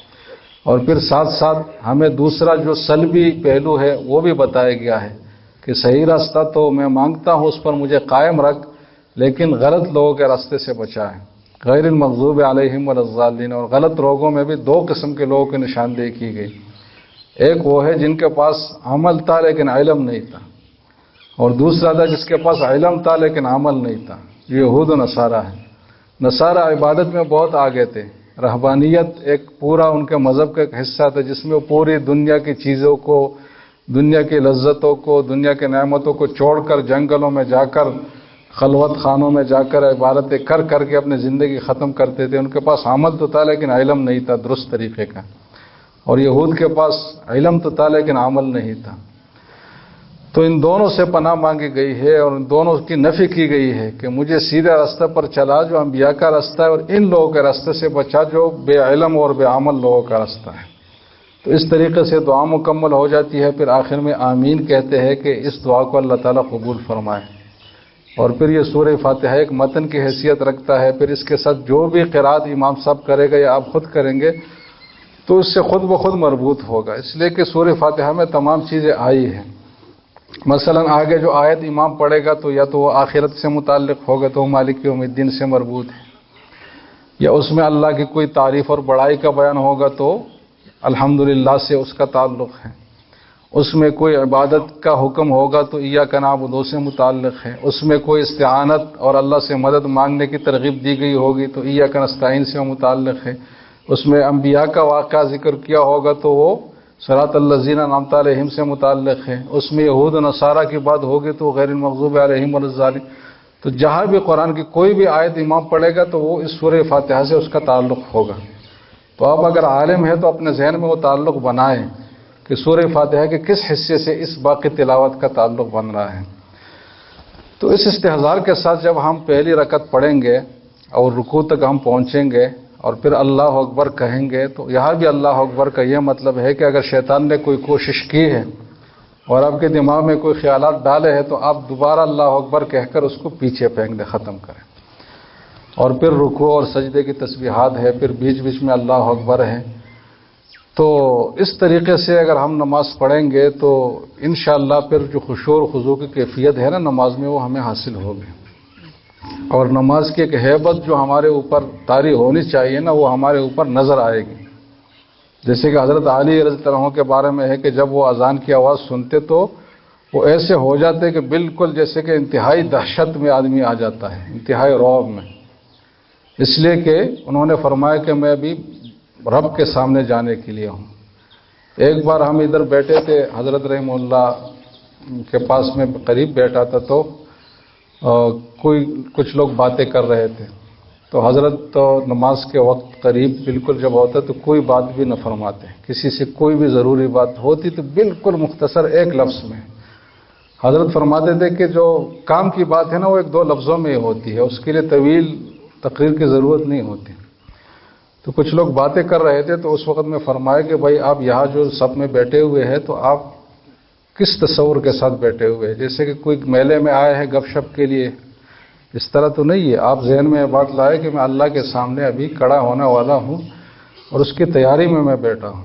اور پھر ساتھ ساتھ ہمیں دوسرا جو سلبی پہلو ہے وہ بھی بتایا گیا ہے کہ صحیح راستہ تو میں مانگتا ہوں، اس پر مجھے قائم رکھ، لیکن غلط لوگوں کے راستے سے بچائے، غیر المغضوب علیہم ولا الضالین۔ اور غلط لوگوں میں بھی دو قسم کے لوگوں کی نشاندہی کی گئی، ایک وہ ہے جن کے پاس عمل تھا لیکن علم نہیں تھا، اور دوسرا تھا جس کے پاس علم تھا لیکن عمل نہیں تھا. یہ یہود و نصارہ ہے. نصارہ عبادت میں بہت آگے تھے. رہبانیت ایک پورا ان کے مذہب کا ایک حصہ تھا جس میں وہ پوری دنیا کی چیزوں کو، دنیا کی لذتوں کو، دنیا کے نعمتوں کو چھوڑ کر جنگلوں میں جا کر، خلوت خانوں میں جا کر عبادتیں کر کر کے اپنی زندگی ختم کرتے تھے. ان کے پاس عمل تو تھا لیکن علم نہیں تھا درست طریقے کا. اور یہود کے پاس علم تو تھا لیکن عمل نہیں تھا. تو ان دونوں سے پناہ مانگی گئی ہے اور ان دونوں کی نفی کی گئی ہے کہ مجھے سیدھے راستے پر چلا جو انبیاء کا راستہ ہے، اور ان لوگوں کے راستے سے بچا جو بے علم اور بے عمل لوگوں کا راستہ ہے. تو اس طریقے سے دعا مکمل ہو جاتی ہے. پھر آخر میں آمین کہتے ہیں کہ اس دعا کو اللہ تعالیٰ قبول فرمائے. اور پھر یہ سورہ فاتحہ ایک متن کی حیثیت رکھتا ہے. پھر اس کے ساتھ جو بھی قرات امام صاحب کرے گا یا آپ خود کریں گے تو اس سے خود بخود مربوط ہوگا، اس لیے کہ سورہ فاتحہ میں تمام چیزیں آئی ہیں. مثلا آگے جو آیت امام پڑھے گا تو یا تو وہ آخرت سے متعلق ہوگا تو وہ مالک یوم الدین سے مربوط ہے، یا اس میں اللہ کی کوئی تعریف اور بڑائی کا بیان ہوگا تو الحمدللہ سے اس کا تعلق ہے. اس میں کوئی عبادت کا حکم ہوگا تو ایاک نعبد سے متعلق ہے. اس میں کوئی استعانت اور اللہ سے مدد مانگنے کی ترغیب دی گئی ہوگی تو ایاک نستعین سے متعلق ہے. اس میں انبیاء کا واقعہ ذکر کیا ہوگا تو وہ صراط الذین انعمت علیہم سے متعلق ہے. اس میں یہود و نصارہ کی بات ہوگی تو غیر المغضوب علیہم ولا الضالین. تو جہاں بھی قرآن کی کوئی بھی آیت امام پڑھے گا تو وہ اس سورہ فاتحہ سے اس کا تعلق ہوگا. تو آپ اگر عالم ہے تو اپنے ذہن میں وہ تعلق بنائیں کہ سورہ فاتحہ کے کس حصے سے اس باقی تلاوت کا تعلق بن رہا ہے. تو اس استحضار کے ساتھ جب ہم پہلی رکعت پڑھیں گے اور رکوع تک ہم پہنچیں گے اور پھر اللہ اکبر کہیں گے تو یہاں بھی اللہ اکبر کا یہ مطلب ہے کہ اگر شیطان نے کوئی کوشش کی ہے اور آپ کے دماغ میں کوئی خیالات ڈالے ہیں تو آپ دوبارہ اللہ اکبر کہہ کر اس کو پیچھے پھینک دیں، ختم کریں. اور پھر رکوع اور سجدے کی تسبیحات ہے، پھر بیچ بیچ میں اللہ اکبر ہے. تو اس طریقے سے اگر ہم نماز پڑھیں گے تو انشاءاللہ پھر جو خشوع و خضوع کی کیفیت ہے نا نماز میں وہ ہمیں حاصل ہوگی. اور نماز کی ایک ہیبت جو ہمارے اوپر طاری ہونی چاہیے نا وہ ہمارے اوپر نظر آئے گی. جیسے کہ حضرت علی رضی اللہ عنہ کے بارے میں ہے کہ جب وہ اذان کی آواز سنتے تو وہ ایسے ہو جاتے کہ بالکل جیسے کہ انتہائی دہشت میں آدمی آ جاتا ہے، انتہائی رعب میں. اس لیے کہ انہوں نے فرمایا کہ میں ابھی رب کے سامنے جانے کے لیے ہوں. ایک بار ہم ادھر بیٹھے تھے، حضرت رحمہ اللہ کے پاس میں قریب بیٹھا تھا تو کچھ لوگ باتیں کر رہے تھے. تو حضرت تو نماز کے وقت قریب بالکل جب ہوتا تو کوئی بات بھی نہ فرماتے، کسی سے کوئی بھی ضروری بات ہوتی تو بالکل مختصر ایک لفظ میں. حضرت فرماتے تھے کہ جو کام کی بات ہے نا وہ ایک دو لفظوں میں ہی ہوتی ہے، اس کے لیے طویل تقریر کی ضرورت نہیں ہوتی. تو کچھ لوگ باتیں کر رہے تھے تو اس وقت میں فرمایا کہ بھائی آپ یہاں جو سب میں بیٹھے ہوئے ہیں تو آپ کس تصور کے ساتھ بیٹھے ہوئے ہیں؟ جیسے کہ کوئی میلے میں آئے ہیں گپ شپ کے لیے، اس طرح تو نہیں ہے. آپ ذہن میں یہ بات لائے کہ میں اللہ کے سامنے ابھی کھڑا ہونے والا ہوں اور اس کی تیاری میں بیٹھا ہوں.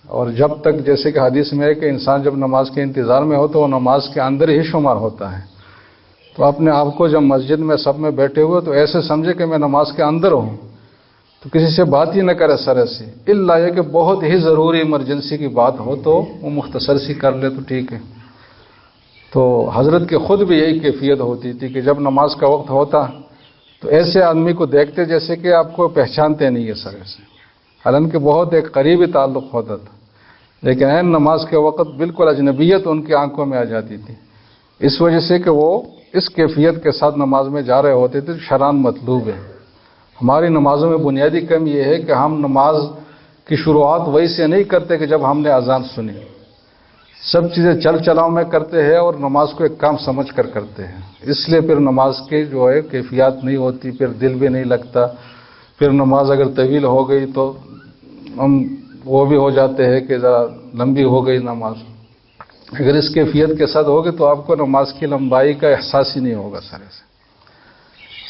اور جب تک جیسے کہ حدیث میں ہے کہ انسان جب نماز کے انتظار میں ہو تو وہ نماز کے اندر ہی شمار ہوتا ہے. تو اپنے آپ کو جب مسجد میں سب میں بیٹھے ہوئے تو ایسے سمجھے کہ میں نماز کے اندر ہوں، تو کسی سے بات ہی نہ کرے سرے سے، الا یہ کہ بہت ہی ضروری ایمرجنسی کی بات ہو تو وہ مختصر سی کر لے تو ٹھیک ہے. تو حضرت کے خود بھی یہی کیفیت ہوتی تھی کہ جب نماز کا وقت ہوتا تو ایسے آدمی کو دیکھتے جیسے کہ آپ کو پہچانتے نہیں ہے سرے سے، حالانکہ بہت ایک قریبی تعلق ہوتا تھا، لیکن عین نماز کے وقت بالکل اجنبیت ان کی آنکھوں میں آ جاتی تھی. اس وجہ سے کہ وہ اس کیفیت کے ساتھ نماز میں جا رہے ہوتے تھے. شران مطلوب ہے. ہماری نمازوں میں بنیادی کمی یہ ہے کہ ہم نماز کی شروعات وہی سے نہیں کرتے کہ جب ہم نے اذان سنی. سب چیزیں چل چلاؤ میں کرتے ہیں اور نماز کو ایک کام سمجھ کر کرتے ہیں. اس لیے پھر نماز کی جو ہے کیفیات نہیں ہوتی، پھر دل بھی نہیں لگتا. پھر نماز اگر طویل ہو گئی تو ہم وہ بھی ہو جاتے ہیں کہ ذرا لمبی ہو گئی نماز. اگر اس کیفیت کے ساتھ ہوگی تو آپ کو نماز کی لمبائی کا احساس ہی نہیں ہوگا سارے سے،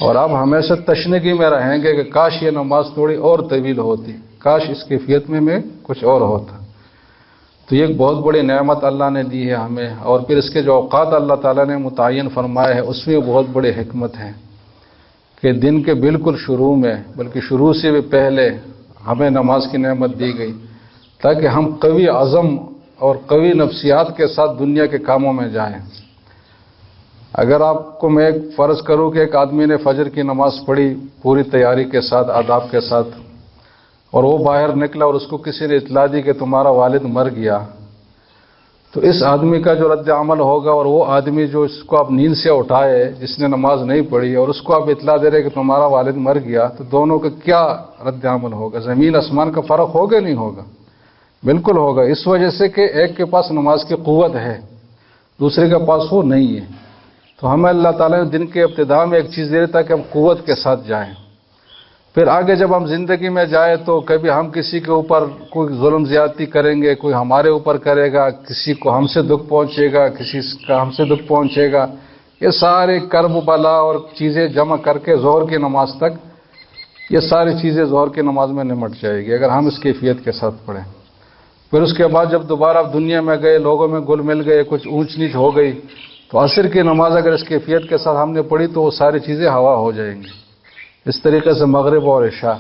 اور آپ ہمیشہ تشنگی میں رہیں گے کہ کاش یہ نماز تھوڑی اور طویل ہوتی، کاش اس کیفیت میں کچھ اور ہوتا. تو یہ ایک بہت بڑی نعمت اللہ نے دی ہے ہمیں. اور پھر اس کے جو اوقات اللہ تعالیٰ نے متعین فرمائے ہیں اس میں بہت بڑی حکمت ہے کہ دن کے بالکل شروع میں، بلکہ شروع سے بھی پہلے ہمیں نماز کی نعمت دی گئی تاکہ ہم قوی عزم اور قوی نفسیات کے ساتھ دنیا کے کاموں میں جائیں۔ اگر آپ کو میں ایک فرض کروں کہ ایک آدمی نے فجر کی نماز پڑھی پوری تیاری کے ساتھ، آداب کے ساتھ، اور وہ باہر نکلا اور اس کو کسی نے اطلاع دی کہ تمہارا والد مر گیا، تو اس آدمی کا جو رد عمل ہوگا، اور وہ آدمی جو اس کو آپ نیند سے اٹھائے جس نے نماز نہیں پڑھی اور اس کو آپ اطلاع دے رہے کہ تمہارا والد مر گیا، تو دونوں کا کیا رد عمل ہوگا؟ زمین آسمان کا فرق ہوگا نہیں ہوگا؟ بالکل ہوگا، اس وجہ سے کہ ایک کے پاس نماز کی قوت ہے، دوسرے کے پاس وہ نہیں ہے۔ تو ہمیں اللہ تعالیٰ نے دن کے ابتدا میں ایک چیز دے رہا کہ ہم قوت کے ساتھ جائیں، پھر آگے جب ہم زندگی میں جائیں تو کبھی ہم کسی کے اوپر کوئی ظلم زیادتی کریں گے، کوئی ہمارے اوپر کرے گا، کسی کو ہم سے دکھ پہنچے گا، کسی کا ہم سے دکھ پہنچے گا، یہ سارے کرب بلا اور چیزیں جمع کر کے ظہر کی نماز تک یہ ساری چیزیں ظہر کی نماز میں نمٹ جائے گی اگر ہم اس کیفیت کے ساتھ پڑھیں۔ پھر اس کے بعد جب دوبارہ آپ دنیا میں گئے، لوگوں میں گل مل گئے، کچھ اونچ نیچ ہو گئی، تو عصر کی نماز اگر اس کیفیت کے ساتھ ہم نے پڑھی تو وہ ساری چیزیں ہوا ہو جائیں گی۔ اس طریقے سے مغرب اور عشاء،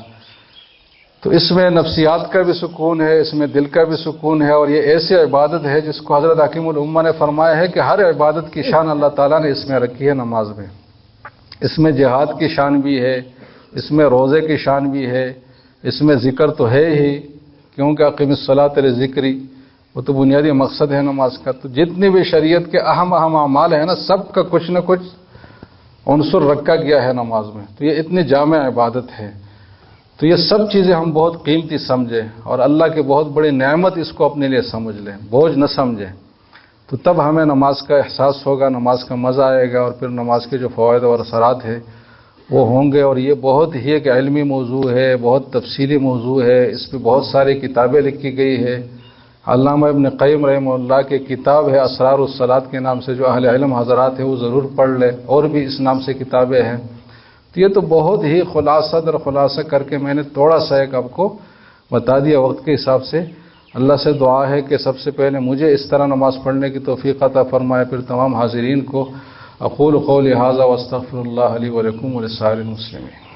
تو اس میں نفسیات کا بھی سکون ہے، اس میں دل کا بھی سکون ہے، اور یہ ایسی عبادت ہے جس کو حضرت حکیم الامہ نے فرمایا ہے کہ ہر عبادت کی شان اللہ تعالیٰ نے اس میں رکھی ہے نماز میں۔ اس میں جہاد کی شان بھی ہے، اس میں روزے کی شان بھی ہے، اس میں ذکر تو ہے ہی، کیونکہ اقیم الصلاۃ لذکری، وہ تو بنیادی مقصد ہے نماز کا۔ تو جتنی بھی شریعت کے اہم اعمال ہیں نا، سب کا کچھ نہ کچھ عنصر رکھا گیا ہے نماز میں، تو یہ اتنی جامع عبادت ہے۔ تو یہ سب چیزیں ہم بہت قیمتی سمجھیں اور اللہ کی بہت بڑی نعمت اس کو اپنے لیے سمجھ لیں، بوجھ نہ سمجھیں، تو تب ہمیں نماز کا احساس ہوگا، نماز کا مزہ آئے گا، اور پھر نماز کے جو فوائد اور اثرات ہیں وہ ہوں گے۔ اور یہ بہت ہی ایک علمی موضوع ہے، بہت تفصیلی موضوع ہے، اس پہ بہت ساری کتابیں لکھی گئی ہے۔ علامہ ابن قیم رحمہ اللہ کی کتاب ہے اسرار الصلاۃ کے نام سے، جو اہل علم حضرات ہیں وہ ضرور پڑھ لیں، اور بھی اس نام سے کتابیں ہیں۔ تو یہ تو بہت ہی خلاصہ کر کے میں نے تھوڑا سا ایک آپ کو بتا دیا وقت کے حساب سے۔ اللہ سے دعا ہے کہ سب سے پہلے مجھے اس طرح نماز پڑھنے کی توفیق عطا فرمائے، پھر تمام حاضرین کو۔ اقول قولی ھذا واستغفر اللہ لی ولکم ولسائر المسلمین۔